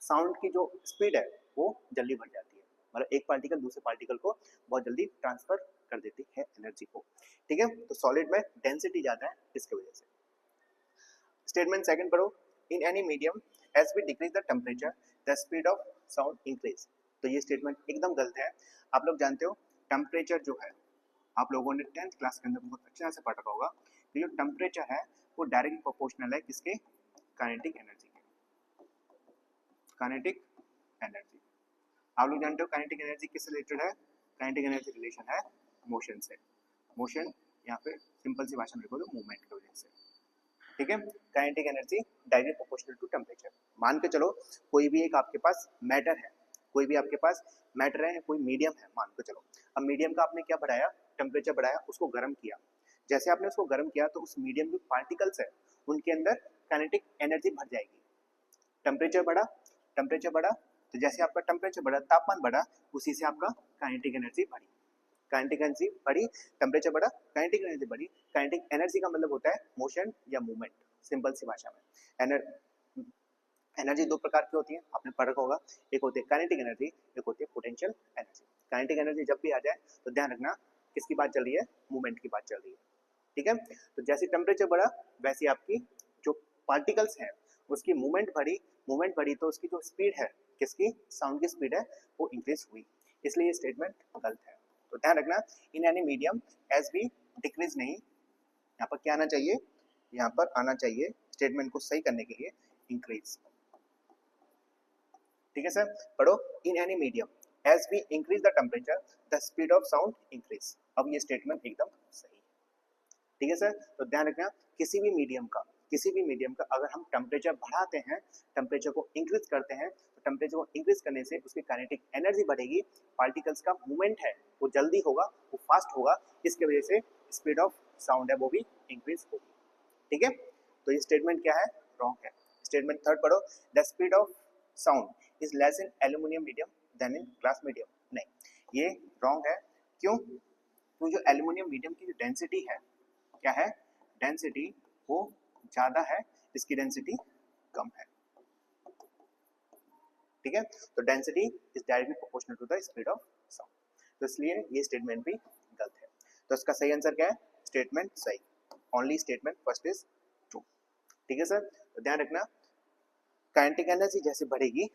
साउंड की जो स्पीड है वो जल्दी बढ़ जाती है. मतलब एक पार्टिकल दूसरे पार्टिकल को बहुत जल्दी ट्रांसफर कर देती है एनर्जी को. ठीक है. तो सॉलिड में डेंसिटी ज़्यादा है, इसकी वजह से. स्टेटमेंट सेकंड पढ़ो, in any medium as we decrease the temperature the speed of sound increase. तो ये स्टेटमेंट एकदम गलत है. आप लोग जानते हो टेम्परेचर जो है, आप लोगों ने 10th क्लास के अंदर बहुत अच्छे से पढ़ा होगा कि जो टेम्परेचर है वो डायरेक्ट प्रोपोर्शनल है किसके? काइनेटिक एनर्जी के. काइनेटिक एनर्जी, आप लोग जानते हो काइनेटिक एनर्जी किससे रिलेटेड है? काइनेटिक एनर्जी रिलेशन है मोशन से. मोशन, या फिर सिंपल सी भाषा में लिखो तो मूवमेंट की वजह से. ठीक है. Kinetic energy direct proportional to temperature. मान के चलो कोई भी एक आपके पास मैटर है, कोई भी आपके पास मैटर है, कोई मीडियम है, मान के चलो. अब मीडियम का आपने क्या बढ़ाया? टेम्परेचर बढ़ाया, उसको गर्म किया. जैसे आपने उसको गर्म किया तो उस मीडियम के पार्टिकल्स है उनके अंदर काइनेटिक एनर्जी बढ़ जाएगी. टेम्परेचर बढ़ा, टेम्परेचर बढ़ा, तो जैसे आपका टेम्परेचर बढ़ा, तापमान बढ़ा, उसी से आपका काइनेटिक एनर्जी बढ़ी. काइनेटिक एनर्जी बढ़ी, टेम्परेचर बढ़ा, काइनेटिक एनर्जी बढ़ी. काइनेटिक एनर्जी का मतलब होता है मोशन या मूवमेंट, सिंपल सी भाषा में. एनर्जी दो प्रकार की होती है, आपने पढ़ा होगा. एक होती है काइनेटिक एनर्जी, एक होती है पोटेंशियल एनर्जी. काइनेटिक एनर्जी जब भी आ जाए तो ध्यान रखना किसकी बात चल रही है? मूवमेंट की बात चल रही है. ठीक है. तो जैसे टेम्परेचर बढ़ा वैसे आपकी जो पार्टिकल्स हैं उसकी मूवमेंट बढ़ी तो उसकी जो स्पीड है, किसकी? साउंड की स्पीड है, वो इंक्रीज हुई. इसलिए ये स्टेटमेंट गलत है. तो ध्यान रखना, इन एनी मीडियम एज भी डिक्रीज नहीं, यहाँ पर क्या आना चाहिए? यहाँ पर आना चाहिए स्टेटमेंट को सही करने के लिए इंक्रीज. ठीक है सर, पढ़ो, in any medium as we increase the temperature the speed of sound increase. अब ये स्टेटमेंट एकदम सही है. ठीक है सर. तो ध्यान रखना, किसी भी मीडियम का अगर हम टेम्परेचर बढ़ाते हैं, टेम्परेचर को इंक्रीज करते हैं, तो टेम्परेचर को इंक्रीज करने से उसकी काइनेटिक एनर्जी बढ़ेगी, पार्टिकल्स का मूवमेंट है वो जल्दी होगा, वो फास्ट होगा, इसके वजह से स्पीड ऑफ साउंड है वो भी इंक्रीज होगी. ठीक है. तो ये स्टेटमेंट क्या है? रॉन्ग है. स्टेटमेंट थर्ड पढ़ो, the speed of sound is less in aluminium medium than in glass medium. नहीं, ये रॉन्ग है. क्यों? तो जो एल्यूमिनियम मीडियम की जो डेंसिटी है, क्या है? डेंसिटी वो ज्यादा है, इसकी डेंसिटी कम है. ठीक है. तो density is directly proportional to the speed of sound. तो इसलिए ये स्टेटमेंट भी गलत है. तो इसका सही आंसर क्या है? स्टेटमेंट सही. Only statement first is true. ठीक है सर. तो ध्यान रखना, काइनेटिक एनर्जी जैसे बढ़ेगी,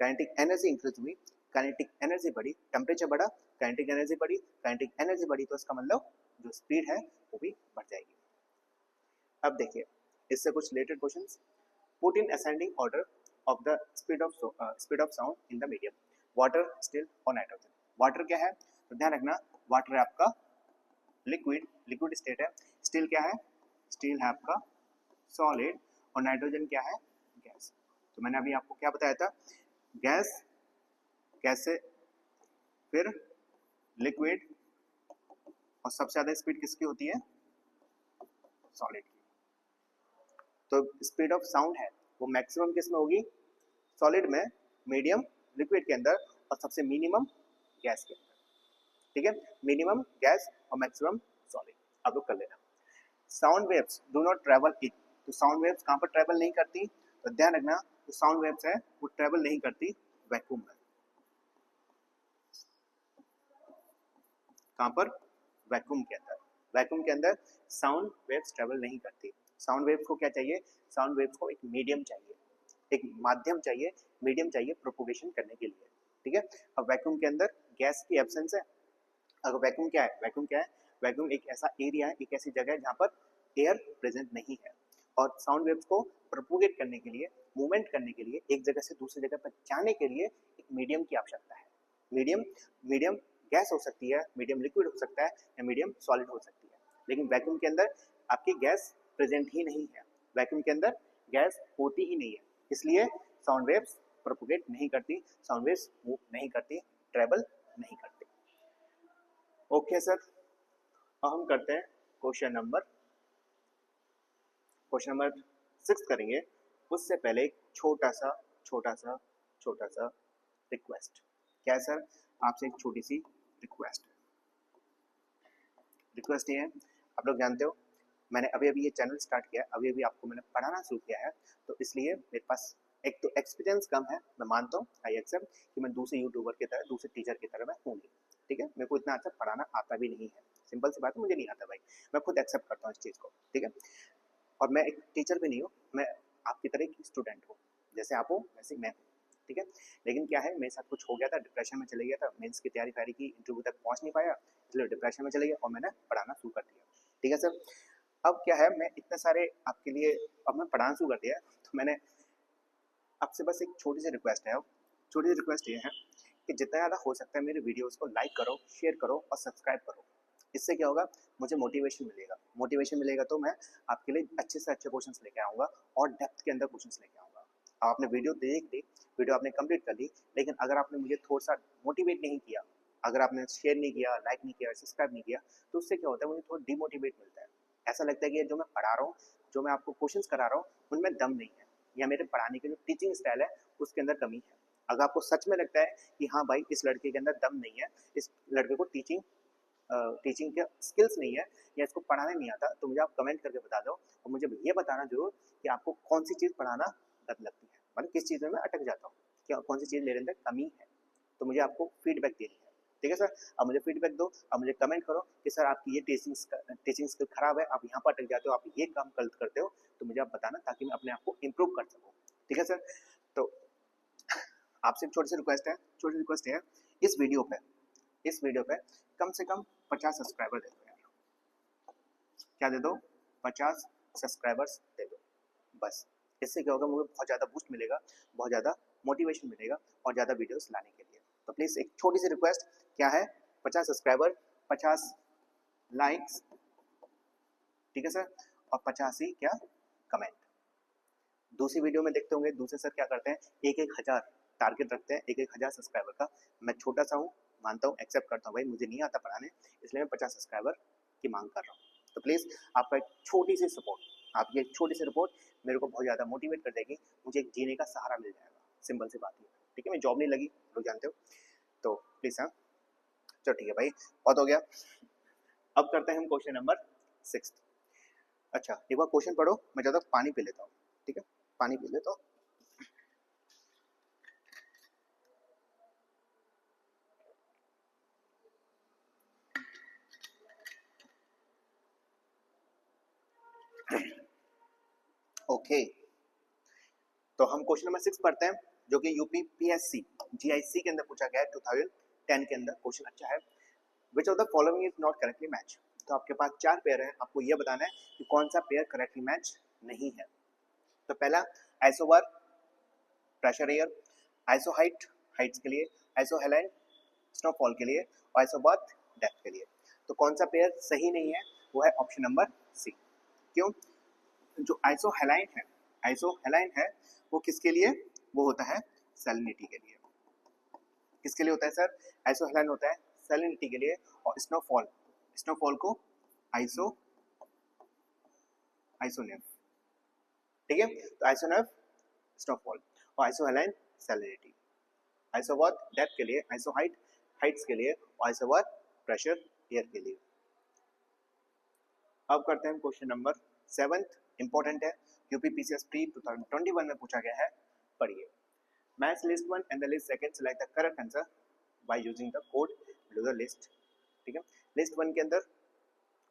काइनेटिक एनर्जी इंक्रीज हुई, काइनेटिक एनर्जी बढ़ी, टेम्परेचर बढ़ा, काइनेटिक एनर्जी बढ़ी, काइनेटिक एनर्जी बढ़ी, तो इसका मतलब जो स्पीड है वो भी बढ़ जाएगी. अब देखिए इससे कुछ related questions. Put in ascending order of the speed of sound in the medium, water, steel और नाइट्रोजन. वाटर क्या है? तो ध्यान रखना, वाटर है आपका लिक्विड स्टेट है. स्टील क्या है? स्टील है आपका सॉलिड. और नाइट्रोजन क्या है? गैस. तो मैंने अभी आपको क्या बताया था? गैस, गैस से फिर लिक्विड, और सबसे ज्यादा स्पीड किसकी होती है? सॉलिड की. तो स्पीड ऑफ साउंड है वो मैक्सिमम किस में होगी? सॉलिड में, मीडियम लिक्विड के अंदर, और सबसे मिनिमम गैस के अंदर. ठीक है, मिनिमम गैस और मैक्सिमम सॉलिड। आप लोग कर लेना। Sound waves do not travel in, तो साउंड वेव्स कहाँ पर ट्रेवल नहीं करती, तो ध्यान रखना जो साउंड वेव्स है वो ट्रेवल नहीं करती वैक्यूम में। कहाँ पर, वैक्यूम के अंदर। वैक्यूम के अंदर साउंड वेव्स ट्रेवल नहीं करती। साउंड वेव्स को क्या चाहिए, साउंड वेव्स को एक मीडियम चाहिए, एक माध्यम चाहिए, मीडियम चाहिए प्रोपोगेशन करने के लिए, ठीक है। अब वैक्यूम के अंदर गैस की एब्सेंस है। अगर वैक्यूम क्या है, वैक्यूम क्या है, वैक्यूम एक ऐसा एरिया है, एक ऐसी जगह है जहाँ पर एयर प्रेजेंट नहीं है, और साउंड वेव्स को प्रोपोगेट करने के लिए, मूवमेंट करने के लिए, एक जगह से दूसरी जगह पर जाने के लिए एक मीडियम की आवश्यकता है। मीडियम, मीडियम गैस हो सकती है, मीडियम लिक्विड हो सकता है, या मीडियम सॉलिड हो सकती है, लेकिन वैक्यूम के अंदर आपकी गैस प्रेजेंट ही नहीं है, वैक्यूम के अंदर गैस होती ही नहीं है, इसलिए साउंड वेव्स प्रोपोगेट नहीं करती, साउंड वेव्स मूव नहीं करती, ट्रेवल नहीं करती। ओके सर, अब हम करते हैं क्वेश्चन नंबर 6 करेंगे। उससे पहले एक छोटा सा रिक्वेस्ट। क्या है सर, आपसे एक छोटी सी रिक्वेस्ट है। रिक्वेस्ट ये है, आप लोग जानते हो मैंने अभी अभी ये चैनल स्टार्ट किया है, अभी अभी आपको मैंने पढ़ाना शुरू किया है, तो इसलिए मेरे पास एक तो एक्सपीरियंस कम है, मैं मानता हूँ, आई एक्सेप्ट कि मैं दूसरे यूट्यूबर की तरह, दूसरे टीचर की तरह मैं हूँ नहीं, ठीक है। मेरे को इतना अच्छा पढ़ाना आता भी नहीं है, सिंपल सी बात है, मुझे नहीं आता भाई, मैं खुद एक्सेप्ट करता हूँ इस चीज़ को, ठीक है। और मैं एक टीचर भी नहीं हूँ, मैं आपकी तरह एक स्टूडेंट हूँ, जैसे आप हो वैसे मैं हूँ, ठीक है। लेकिन क्या है, मेरे साथ कुछ हो गया था, डिप्रेशन में चले गया था, मेंस की तैयारी की, इंटरव्यू तक पहुँच नहीं पाया, इसलिए डिप्रेशन में चले गया और मैंने पढ़ाना शुरू कर दिया, ठीक है सर। अब क्या है, मैं इतने सारे आपके लिए अब मैं पढ़ाना शुरू कर दिया, तो मैंने आपसे बस एक छोटी सी रिक्वेस्ट है। अब छोटी सी रिक्वेस्ट ये है कि जितना ज़्यादा हो सकता है मेरे वीडियोस को लाइक करो, शेयर करो और सब्सक्राइब करो। इससे क्या होगा, मुझे मोटिवेशन मिलेगा, मोटिवेशन मिलेगा तो मैं आपके लिए अच्छे से अच्छे क्वेश्चंस लेके आऊँगा और डेप्थ के अंदर क्वेश्चंस लेके आऊँगा। आपने वीडियो देख ली, वीडियो आपने कंप्लीट कर ली, लेकिन अगर आपने मुझे थोड़ा सा मोटिवेट नहीं किया, अगर आपने शेयर नहीं किया, लाइक नहीं किया, सब्सक्राइब नहीं किया, तो उससे क्या होता है, मुझे थोड़ा डिमोटिवेट मिलता है। ऐसा लगता है कि जो मैं पढ़ा रहा हूँ, जो मैं आपको क्वेश्चंस करा रहा हूँ, उनमें दम नहीं है, या मेरे पढ़ाने की जो टीचिंग स्टाइल है उसके अंदर कमी है। अगर आपको सच में लगता है कि हाँ भाई इस लड़के के अंदर दम नहीं है, इस लड़के को टीचिंग के स्किल्स नहीं है, या इसको पढ़ाने नहीं आता, तो मुझे आप कमेंट करके बता दो, और मुझे ये बताना जरूर कि आपको कौन सी चीज़ पढ़ाना गलत लगती है, मतलब किस चीज़ में मैं अटक जाता हूँ, क्या कौन सी चीज़ मेरे अंदर कमी है, तो मुझे आपको फीडबैक देनी है, ठीक है सर। अब मुझे फीडबैक दो, अब मुझे कमेंट करो कि सर आपकी ये टीचिंग स्किल खराब है, आप यहाँ पर अटक जाते हो, आप ये काम गलत करते हो, तो मुझे आप बताना ताकि मैं अपने आप को इम्प्रूव कर सकूँ, ठीक है सर। तो आपसे एक छोटी सी रिक्वेस्ट है, इस वीडियो पे कम से कम 50 सब्सक्राइबर दे दो यार, क्या दे दो, 50 सब्सक्राइबर्स दे दो बस। इससे क्या होगा, मुझे बहुत ज़्यादा बूस्ट मिलेगा, बहुत ज़्यादा मोटिवेशन मिलेगा और ज़्यादा वीडियोस लाने के लिए। तो प्लीज़ एक छोटी सी रिक्वेस्ट, क्या है, 50 सब्सक्राइबर, 50 लाइक्स, ठीक है सर, और 50 ही क्या, कमेंट। दूसरी वीडियो में देखते होंगे दूसरे सर क्या करते हैं, एक हज़ार टारगेट रखते हैं, एक हज़ार सब्सक्राइबर का। मैं छोटा सा हूँ, मानता हूँ, एक्सेप्ट करता हूँ भाई, मुझे नहीं आता पढ़ाने, इसलिए मैं 50 सब्सक्राइबर की मांग कर रहा हूँ। तो प्लीज़ आपका एक छोटी सी सपोर्ट, आपकी एक छोटी सी रिपोर्ट मेरे को बहुत ज़्यादा मोटिवेट कर देगी, मुझे एक जीने का सहारा मिल जाएगा, सिंपल सी बात है, ठीक है। मैं जॉब नहीं लगी, लोग जानते हो, तो प्लीज़ हाँ, चलो ठीक है भाई, बहुत हो गया। अब करते हैं हम क्वेश्चन नंबर 6। अच्छा एक बार क्वेश्चन पढ़ो, मैं ज़्यादा पानी पी लेता हूँ, ठीक है, पानी पी लेता हूँ। ओके, तो हम क्वेश्चन नंबर 6 पढ़ते हैं, जो कि यूपी पीएससी जीआईसी के अंदर पूछा गया है 2010 के अंदर। क्वेश्चन अच्छा है, which of the following is not correctly match. तो आपके पास 4 पेयर है, आपको यह बताना है कि कौन सा पेयर करेक्टली मैच नहीं है। तो पहला isobar pressure air, iso height Heights के लिए, आइसो हेलाइन स्नोफॉल के लिए, और आइसोबाथ डेप्थ के लिए। तो कौन सा पेयर सही नहीं है, वो है ऑप्शन नंबर सी। क्यों, जो आइसोहेलाइन है वो किसके लिए, वो होता है सैलिनिटी के लिए। किसके लिए होता है सर, आइसोहेलाइन होता है सैलिनिटी के लिए, और स्नोफॉल को आइसोनेफ, ठीक है। तो आइसोनेफ स्नोफॉल, और आइसोहेलाइन सैलिनिटी। आइसोबाथ डेप्थ के लिए, आइसोहाइट हाइट्स के लिए, और आइसोबाथ प्रेशर एयर के लिए। अब करते हैं क्वेश्चन नंबर 7, इंपॉर्टेंट है, यूपीपीसीएस प्री 2021 में पूछा गया है, पढ़िए। Match list 1 and the list second, select the correct answer by using the code below the list. ठीक है, लिस्ट 1 के अंदर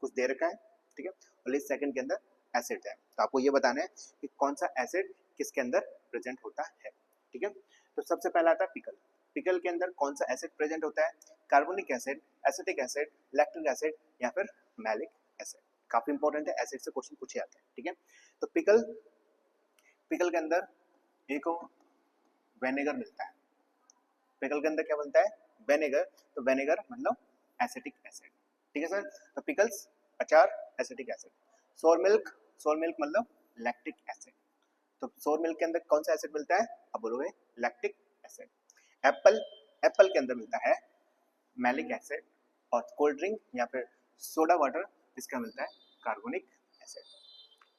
कुछ दे रखा है, ठीक है, और लिस्ट सेकंड के अंदर एसिड है, तो आपको ये बताना है कि कौन सा एसिड किसके अंदर प्रेजेंट होता है। ठीक है, तो सबसे पहला आता है पिकल। पिकल के अंदर कौन सा एसिड प्रेजेंट होता है? Carbonic acid, acetic acid, lactic acid या फिर मैलिक एसिड। काफी इंपॉर्टेंट है, एसिड से क्वेश्चन पूछे जाते हैं। ठीक है, तो पिकल के अंदर एक विनेगर मिलता है। पिकल के अंदर क्या मिलता है? विनेगर। तो विनेगर मतलब एसिटिक एसिड। ठीक है सर, तो पिकल्स अचार एसिटिक एसिड। सोर मिल्क मतलब लैक्टिक एसिड। तो सोर मिल्क के अंदर कौन सा एसिड मिलता है? अब बोलोगे लैक्टिक एसिड। एप्पल के अंदर मिलता है मैलिक एसिड, और कोल्ड ड्रिंक या फिर सोडा वाटर इसका मिलता है कार्बोनिक एसिड।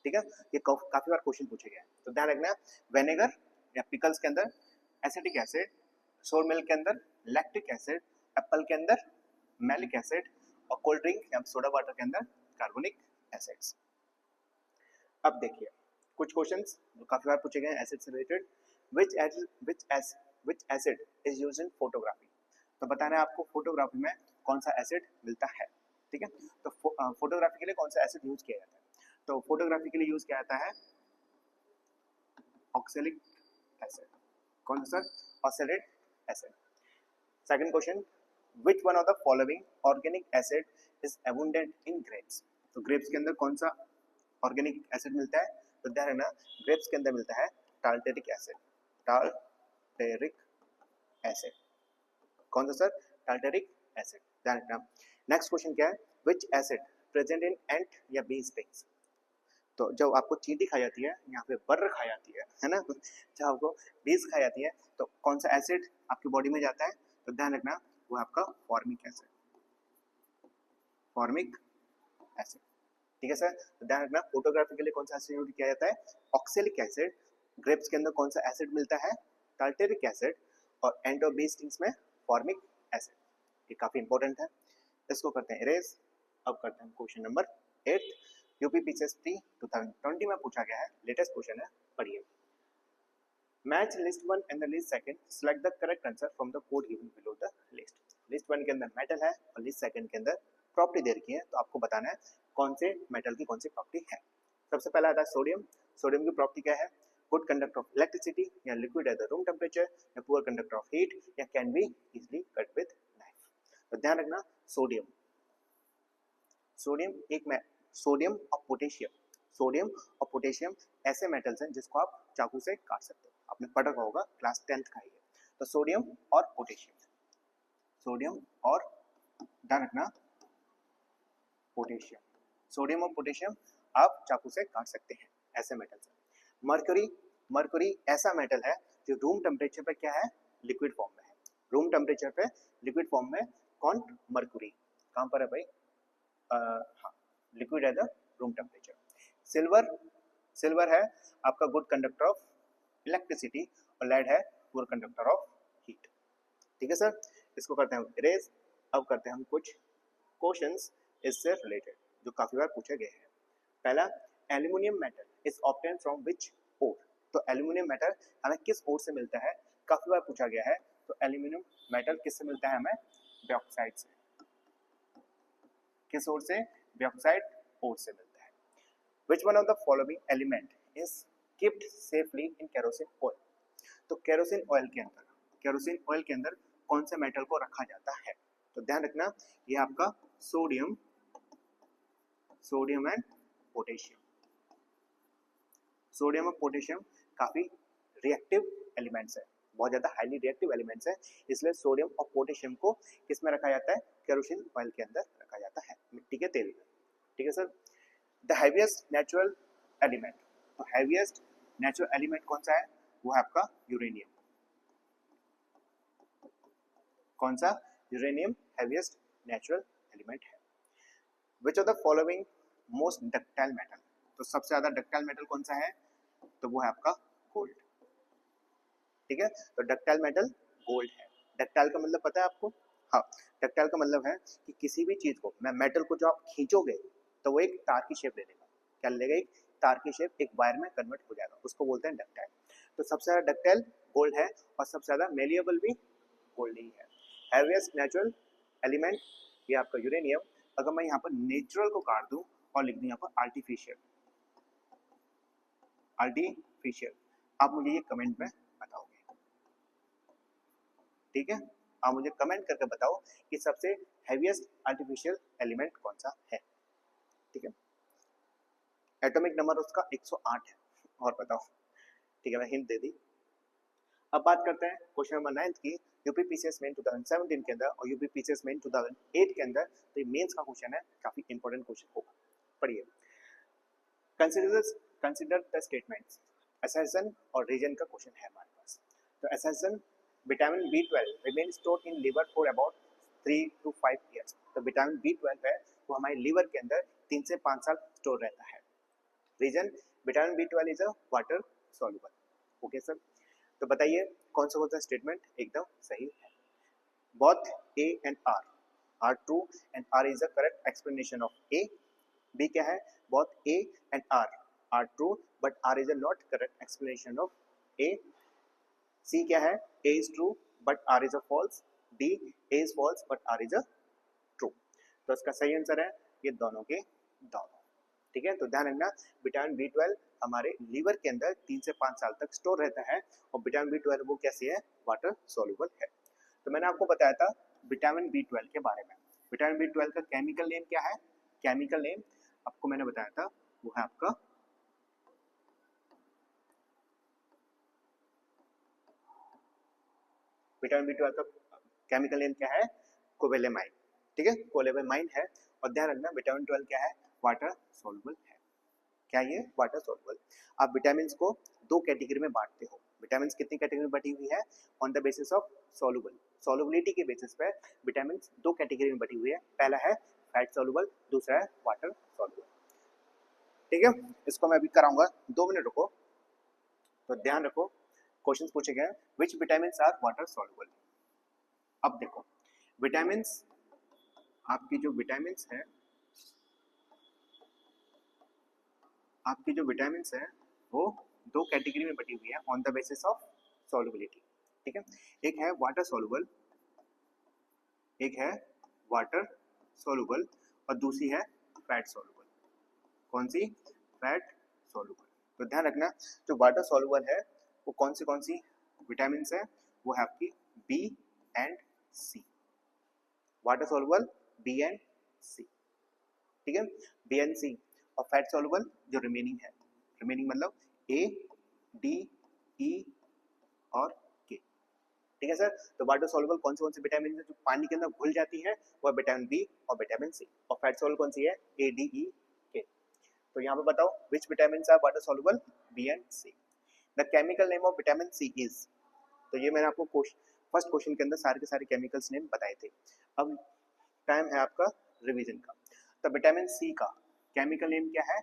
ठीक है, ये काफी बार क्वेश्चन पूछे गए हैं, तो ध्यान रखना, विनेगर या पिकल्स के अंदर एसिटिक एसिड, सोर मिल्क के अंदर लैक्टिक एसिड, एप्पल के अंदर मैलिक एसिड, और कोल्ड ड्रिंक या सोडा वाटर के अंदर कार्बोनिक एसिड्स। अब देखिए कुछ क्वेश्चंस जो काफी बार पूछे गए हैं एसिड से related. Which acid is used in photography. तो बताना है आपको फोटोग्राफी में कौन सा एसिड मिलता है। ठीक है, तो फोटोग्राफी के लिए कौन सा एसिड यूज किया जाता है? तो फोटोग्राफी के लिए यूज किया जाता है ऑक्सैलिक एसिड। कौन सा sir? Oxalic acid. Second question, which one of the following organic acid is abundant in grapes। तो ग्रेप्स के अंदर कौन सा ऑर्गेनिक एसिड मिलता है? तो ध्यान रखना, ग्रेप्स के अंदर मिलता है टार्टेरिक एसिड। Tartaric acid. कौन सा सर? Tartaric acid. ध्यान रखना। नेक्स्ट क्वेश्चन क्या है? which acid present in ant या bee stings। तो जब आपको चींटी खाई जाती है, यहाँ पे बर्र खाई जाती है ना, जब आपको बीज खाई जाती है तो कौन सा एसिड आपकी बॉडी में जाता है? तो ध्यान रखना, वो आपका फॉर्मिक एसिड। Formic acid. ठीक है सर, तो ध्यान रखना, फोटोग्राफी के लिए कौन सा एसिड यूज किया जाता है? Oxalic acid. ग्रेप्स के अंदर कौन सा एसिड मिलता है? Tartaric acid. और एंट और बी स्टिंग्स में फॉर्मिक एसिड। ये काफी इंपॉर्टेंट है, इसको करते हैं इरेज। अब करते हैं क्वेश्चन नंबर 8, यूपीपीसीएस प्री 2020 में पूछा गया है, लेटेस्ट क्वेश्चन है, पढ़िए। Match list 1 and the list second, select the correct answer from the code given below the list. List 1 के अंदर मेटल है और लिस्ट सेकंड के अंदर प्रॉपर्टी दे रखी है, तो आपको बताना है कौन से मेटल की कौन सी प्रॉपर्टी है। सबसे पहला आता है सोडियम। सोडियम की प्रॉपर्टी क्या है? गुड कंडक्टर ऑफ इलेक्ट्रिसिटी, या liquid at the room temperature, या पुअर कंडक्टर ऑफ हीट, या can be easily cut with knife. तो ध्यान रखना, सोडियम सोडियम और पोटेशियम। सोडियम और पोटेशियम ऐसे मेटल्स हैं जिसको आप चाकू से काट सकते हो, आपने पढ़ रखा होगा, क्लास 10th का ही है। तो सोडियम और पोटेशियम, सोडियम और ध्यान रखना पोटेशियम, सोडियम और पोटेशियम आप चाकू से काट सकते हैं, ऐसे मेटल्स हैं। मरकरी ऐसा मेटल है जो रूम टेम्परेचर पे क्या है? लिक्विड फॉर्म में है। रूम टेम्परेचर पे लिक्विड फॉर्म में कौन? मरकरी। कहां पर है भाई? हाँ, लिक्विड है द रूम टेम्परेचर। सिल्वर है आपका गुड कंडक्टर ऑफ इलेक्ट्रिसिटी, और लेड है पुअर कंडक्टर ऑफ हीट। ठीक है सर, इसको करते हैं इरेज। अब करते हैं हम कुछ क्वेश्चंस इससे रिलेटेड जो काफी बार पूछे गए हैं। पहला, aluminium metal is obtain from which ore. तो एल्यूमिनियम मेटल हमें किस ओर से मिलता है? काफी बार पूछा गया है। तो एल्यूमिनियम मेटल किससे मिलता है? हमें डाइऑक्साइड से। किस ओर से? डाइऑक्साइड ओर से मिलता है। Which one of the following element is kept safely in kerosene oil। तो केरोसिन ऑयल के अंदर कौन से मेटल को रखा जाता है? तो ध्यान रखना, ये आपका सोडियम एंड पोटेशियम। सोडियम और पोटेशियम काफी रिएक्टिव एलिमेंट्स है, बहुत ज्यादा हाईली रिएक्टिव एलिमेंट्स है, इसलिए सोडियम और पोटेशियम को किस में रखा जाता है? केरोसिन ऑयल के अंदर रखा जाता है, मिट्टी के तेल में। ठीक है sir. The heaviest natural element, तो हैवीएस्ट नेचुरल एलिमेंट कौन सा है? वो है आपका यूरेनियम। कौन सा? यूरेनियम हैवीएस्ट नेचुरल एलिमेंट है। Which of the following most ductile metal, तो सबसे ज्यादा डक्टाइल मेटल कौन सा है? तो वो है आपका गोल्ड। ठीक है, तो डक्टाइल मेटल गोल्ड है। डक्टाइल का मतलब पता है आपको? हाँ, डक्टाइल का मतलब है कि किसी भी चीज को, मैं मेटल को जो आप खींचोगे तो वो एक तार की शेप ले लेगा। क्या लेगा? एक तार की शेप एक वायर में कन्वर्ट हो जाएगा, उसको बोलते हैं डक्टाइल। तो सबसे ज्यादा डक्टाइल गोल्ड है और सबसे ज्यादा मेलिएबल भी गोल्ड ही है। हैवीएस्ट नेचुरल एलिमेंट ये आपका यूरेनियम। अगर मैं यहाँ पर नेचुरल को काट दूं और लिख दूं यहाँ पर आर्टिफिशियल, आर्टिफिशियल, आप मुझे ये कमेंट में बताओगे, ठीक है? आप मुझे कमेंट करके बताओ कि सबसे हैवीएस्ट आर्टिफिशियल एलिमेंट कौन सा है, ठीक है? एटॉमिक नंबर उसका 108 है। और बताओ, ठीक है, मैं हिंट दे दी। अब बात करते हैं क्वेश्चन नंबर 9 की। यूपीपीसीएस मेन 2017 के अंदर और यूपीपीसीएस मेन 2008 के अंदर, तो ये मेंस का क्वेश्चन है, काफी इंपॉर्टेंट क्वेश्चन होगा। पढ़िए, कंसिडर द स्टेटमेंट्स। असर्शन और रीजन का क्वेश्चन है हमारे पास। तो assertion, vitamin B12 remain stored in liver for about 3 to 5 years. तो विटामिन B12 है वो हमारे लिवर के अंदर 3 से 5 साल स्टोर रहता है। Reason, vitamin B12 is a water soluble. Okay sir, तो बताइए कौन सा स्टेटमेंट एकदम सही है? Both A and R are true and R is the correct explanation of A. B क्या है? both A and R are true but R is a not correct explanation of A. C क्या है? A is true but R is a false. D, A is false but R is a true. तो इसका सही आंसर है ये दोनों के दोनों, ठीक है? तो ध्यान रखना, विटामिन B12 हमारे लीवर के अंदर 3 से 5 साल तक स्टोर रहता है और विटामिन B12 वो कैसे है? वाटर सॉल्युबल है। तो मैंने आपको बताया था विटामिन B12 के बारे में। विटामिन B12 का केमिकल नेम क्या है? केमिकल नेम आपको मैंने बताया था, वो है आपका विटामिन B12 का केमिकल नेम क्या है? कोवेलेमाइन, ठीक है? कोवेलेमाइन है। और ध्यान रखना विटामिन 12 क्या है? वाटर सॉल्युबल है। क्या ये? Water soluble. आप विटामिन को दो कैटेगरी में बांटते हो। विटामिन कितनी कैटेगरी में बटी हुई है? On the basis of soluble, solubility के बेसिस पे विटामिन दो कैटेगरी में बटी हुई है। पहला है फैट सॉल्युबल, दूसरा है वाटर सॉल्युबल, ठीक है? इसको मैं अभी कराऊंगा, 2 मिनट रुको। तो ध्यान रखो, क्वेश्चन पूछे गए which vitamin are water soluble. अब देखो, विटामिन, आपकी जो विटामिन है, आपकी जो विटामिन है वो दो कैटेगरी में बटी हुई है on the basis of solubility, ठीक है? एक है वाटर सॉल्युबल, एक है वाटर सॉल्युबल और दूसरी है फैट सॉल्युबल। कौन सी? Fat soluble. तो ध्यान रखना, जो वाटर सॉल्युबल है वो कौन सी विटामिन है? वो है आपकी B and C। Water soluble B and C, ठीक है? B and C। और फैट सॉल्युबल जो रिमेनिंग है, रिमेनिंग मतलब A, D, E और K, ठीक है सर? तो वाटर सॉल्युबल कौन से विटामिन है जो पानी के अंदर घुल जाती है? वो विटामिन B और विटामिन C। और फैट सॉल्युबल कौन सी है? A, D, E, K। तो यहाँ पे बताओ which vitamin are water soluble? B and C। The chemical name of vitamin C is. तो ये मैंने आपको फर्स्ट क्वेश्चन के अंदर सारे के सारे केमिकल्स नेम बताए थे। अब टाइम है आपका रिवीजन का। तो विटामिन C का केमिकल नेम क्या है?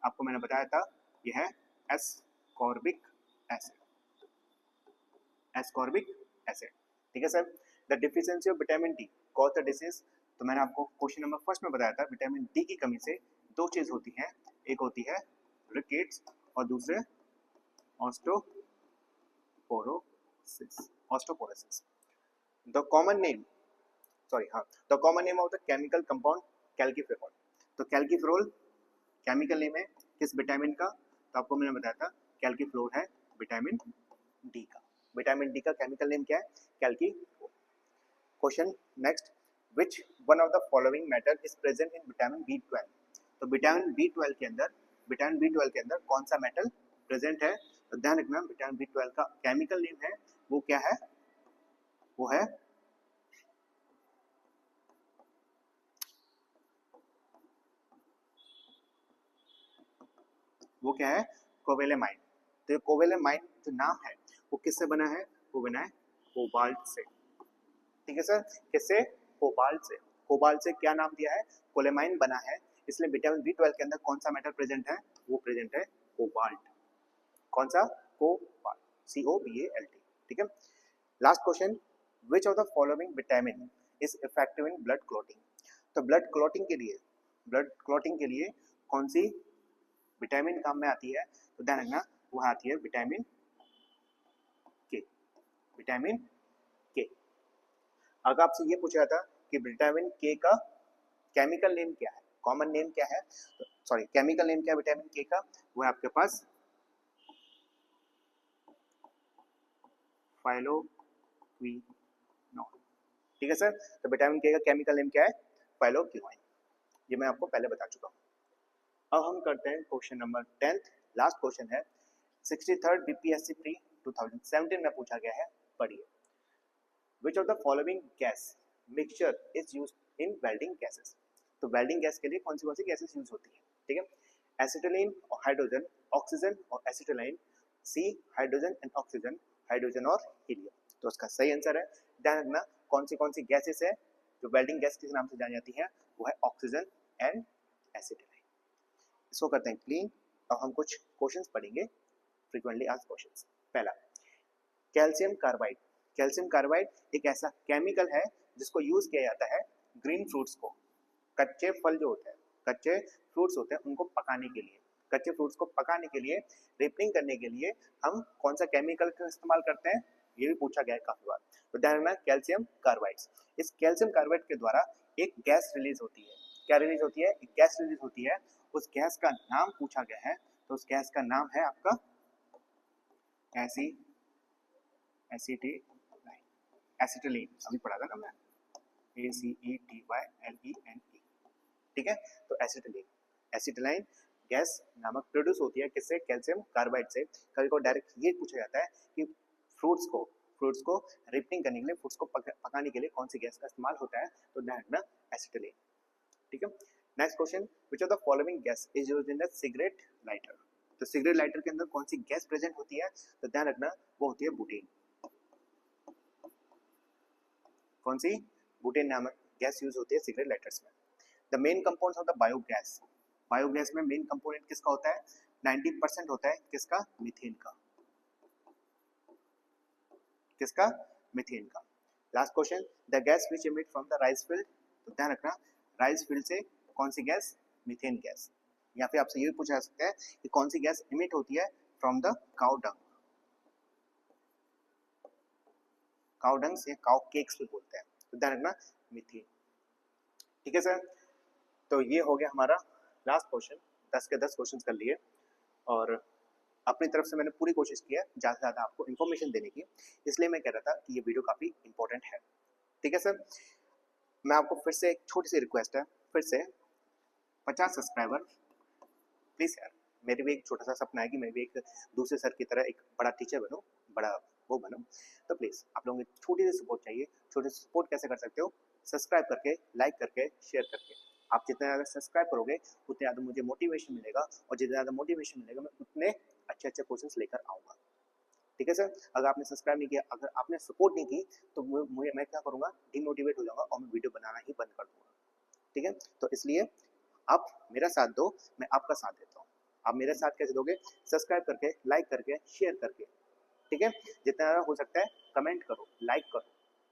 आपको मैंने बताया था, ये है एस्कॉर्बिक एसिड, एस्कॉर्बिक एसिड, ठीक है sir? The deficiency of vitamin D cause the disease. तो मैंने आपको क्वेश्चन नंबर फर्स्ट में बताया था, विटामिन डी की कमी से दो चीज होती है, एक होती है रिकेट्स और दूसरे osteoporosis, osteoporosis. The common name, sorry हाँ, the common name of the chemical compound calciferol. तो कैल्किफेरॉल केमिकल नेम है किस विटामिन का? तो आपको मैंने बताया था कैल्किफ्लोर है विटामिन डी का। विटामिन डी का केमिकल नेम क्या है? Calciferol. Question next, which one of the following metal is present in vitamin B12। तो विटामिन B12 के अंदर, विटामिन B12 के अंदर कौन सा मेटल प्रेजेंट है? तो ध्यान रखना, विटामिन B12 का केमिकल नेम है वो क्या है? वो है क्या है? कोवेलेमाइन। तो कोवेलेमाइन जो नाम है वो किससे बना है? वो बना है कोबाल्ट से, ठीक है सर? किससे? कोबाल्ट से। कोबाल्ट से क्या नाम दिया है? कोलेमाइन बना है, इसलिए विटामिन B12 के अंदर कौन सा मेटल प्रेजेंट है? वो प्रेजेंट है कोबाल्ट। कौन सा? कोबाल्ट, COBALT, ठीक है? Last question, which of the following vitamin is effective in blood clotting. तो ब्लड क्लॉटिंग के लिए कौन सी विटामिन काम में आती है? तो ध्यान रखना वह आती है विटामिन के। विटामिन के। अगर आपसे ये पूछा था कि विटामिन के का केमिकल नेम क्या है, कॉमन नेम क्या है, सॉरी केमिकल नेम क्या है विटामिन के का, वो है आपके पास फाइलोक्विनोन। ठीक है सर, तो विटामिन के का केमिकल नेम क्या है? फाइलोक्विनोन। ये मैं आपको पहले बता चुका हूँ। अब हम करते हैं question number 10th, last question है 63rd बीपीएससी प्री 2017 में पूछा गया है, पढ़िए। Which of the following gas mixture is used in welding gases? तो वेल्डिंग गैस के लिए कौन सी गैसेस यूज होती है? ठीक है, एसिटिलीन और हाइड्रोजन, ऑक्सीजन और एसिटिलाइन, C hydrogen and oxygen, hydrogen और हीलियम। तो उसका सही आंसर है, ध्यान रखना कौन सी गैसेस है जो वेल्डिंग गैस के नाम से जानी जाती है, वो है ऑक्सीजन एंड एसिटिलाइन। इसको करते हैं क्लीन। अब हम कुछ क्वेश्चंस पढ़ेंगे, फ्रीक्वेंटली आस्क्ड क्वेश्चंस। पहला, कैल्शियम कार्बाइड। कैल्शियम कार्बाइड एक ऐसा केमिकल है जिसको यूज किया जाता है ग्रीन फ्रूट्स को, कच्चे फल जो होते हैं, कच्चे फ्रूट्स होते हैं उनको पकाने के लिए, कच्चे फ्रूट्स को पकाने के लिए, रिपनिंग करने के लिए हम कौन सा केमिकल का इस्तेमाल करते हैं, ये भी पूछा गया है काफी बार। तो ध्यान रखना कैल्शियम कार्बाइड्स। इस कैल्शियम कार्बाइड के द्वारा एक गैस रिलीज होती है। क्या रिलीज होती है? एक गैस रिलीज होती है। उस गैस का नाम पूछा गया है, तो उस गैस का नाम है आपका एसिटिलीन। अभी पढ़ा था ना मैं, ACETYLENE। ठीक है, तो एसिटिलाइन गैस नामक प्रोड्यूस होती है किससे? कैल्शियम कार्बाइड से। कभी को डायरेक्ट ये पूछा जाता है कि फ्रूट्स को रिपनिंग करने के लिए, फ्रूट्स को पकाने के लिए कौन सी गैस का इस्तेमाल होता है, तो ध्यान रखना एसिटिलीन। ठीक है, next question, which of the following gas is used in the cigarette lighter. तो सिगरेट लाइटर के अंदर कौन सी गैस प्रेजेंट होती है, तो ध्यान रखना वो होती है बुटेन। कौन सी? बुटेन नामक गैस यूज होती है सिगरेट लाइटर्स में। The main compounds of the biogas. Biogas में मेन कंपोनेंट किसका होता है? 90% होता है किसका? मीथेन का। किसका? मीथेन का। Last question, the gas which emit from the rice field. तो ध्यान रखना राइस फील्ड से कौन सी गैस? Methane gas. या फिर आपसे ये भी पूछा जा सकता है कि कौन सी गैस इमिट होती है from the cow dung. Cow dung से काउ केक्स भी बोलते हैं, तो ध्यान रखना मीथेन। ठीक है सर, तो ये हो गया हमारा लास्ट क्वेश्चन। 10 के 10 क्वेश्चन कर लिए और अपनी तरफ से मैंने पूरी कोशिश की है ज़्यादा से ज़्यादा आपको इन्फॉर्मेशन देने की, इसलिए मैं कह रहा था कि ये वीडियो काफ़ी इंपॉर्टेंट है। ठीक है सर, मैं आपको फिर से एक छोटी सी रिक्वेस्ट है, फिर से 50 सब्सक्राइबर प्लीज़ यार। मेरे भी एक छोटा सा सपना है कि मैं भी एक दूसरे सर की तरह एक बड़ा टीचर बनूं, बड़ा वो बनूं। तो प्लीज़ आप लोगों की छोटी सी सपोर्ट चाहिए। छोटी सी सपोर्ट कैसे कर सकते हो? सब्सक्राइब करके, लाइक करके, शेयर करके। आप जितना ज़्यादा सब्सक्राइब करोगे उतने ज़्यादा मुझे मोटिवेशन मिलेगा, और जितना ज़्यादा मोटिवेशन मिलेगा मैं उतने अच्छे अच्छे क्वेश्चंस लेकर आऊँगा। ठीक है सर, अगर आपने सब्सक्राइब नहीं किया, अगर आपने सपोर्ट नहीं की, तो मैं क्या करूँगा? डिमोटिवेट हो जाऊँगा और मैं वीडियो बनाना ही बंद कर दूँगा। ठीक है, तो इसलिए आप मेरा साथ दो, मैं आपका साथ देता हूँ। आप मेरा साथ कैसे दोगे? सब्सक्राइब करके, लाइक करके, शेयर करके। ठीक है, जितना ज़्यादा हो सकता है कमेंट करो, लाइक करो।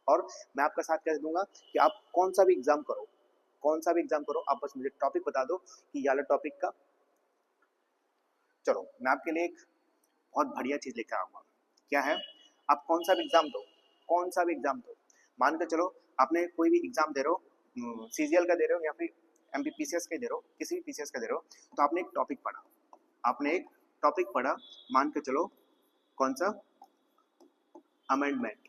और मैं आपका साथ कैसे दूंगा कि आप कौन सा भी एग्जाम करो, आप बस मुझे टॉपिक बता दो कि ये वाला टॉपिक का, चलो मैं आपके लिए एक बहुत बढ़िया चीज़ लेकर आऊँगा। क्या है? आप कौन सा भी एग्जाम दो, मान कर चलो आपने कोई भी एग्जाम दे रहे हो, CGL का दे रहे हो या फिर MPPCS का दे रहे हो, किसी भी PCS का दे रहे हो, तो आपने एक टॉपिक पढ़ा, मान के चलो कौन सा? अमेंडमेंट।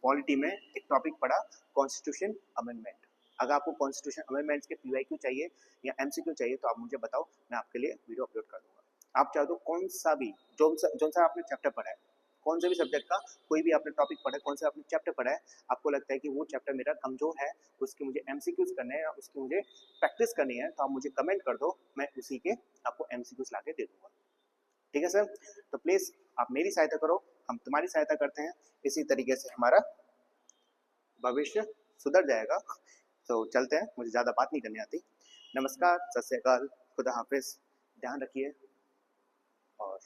पॉलिटी में एक टॉपिक पढ़ा कॉन्स्टिट्यूशन अमेंडमेंट। अगर आपको कॉन्स्टिट्यूशन अमेंडमेंट्स के PYQ चाहिए या MCQ चाहिए तो आप मुझे बताओ, मैं आपके लिए वीडियो अपलोड कर दूंगा। आप चाहो तो कौन सा भी जो सा आपने चैप्टर पढ़ा है, कौन से भी सब्जेक्ट का कोई भी आपने टॉपिक पढ़ा है, कौन सा आपने चैप्टर पढ़ा है, आपको लगता है कि वो चैप्टर मेरा कमजोर है, उसके मुझे MCQs करने हैं या उसकी मुझे प्रैक्टिस करनी है, तो आप मुझे कमेंट कर दो, मैं उसी के आपको MCQs ला के दे दूंगा। ठीक है सर, तो प्लीज़ आप मेरी सहायता करो, हम तुम्हारी सहायता करते हैं। इसी तरीके से हमारा भविष्य सुधर जाएगा। तो चलते हैं, मुझे ज़्यादा बात नहीं करनी आती। नमस्कार, सत श्री अकाल, खुदा हाफिज़, ध्यान रखिए और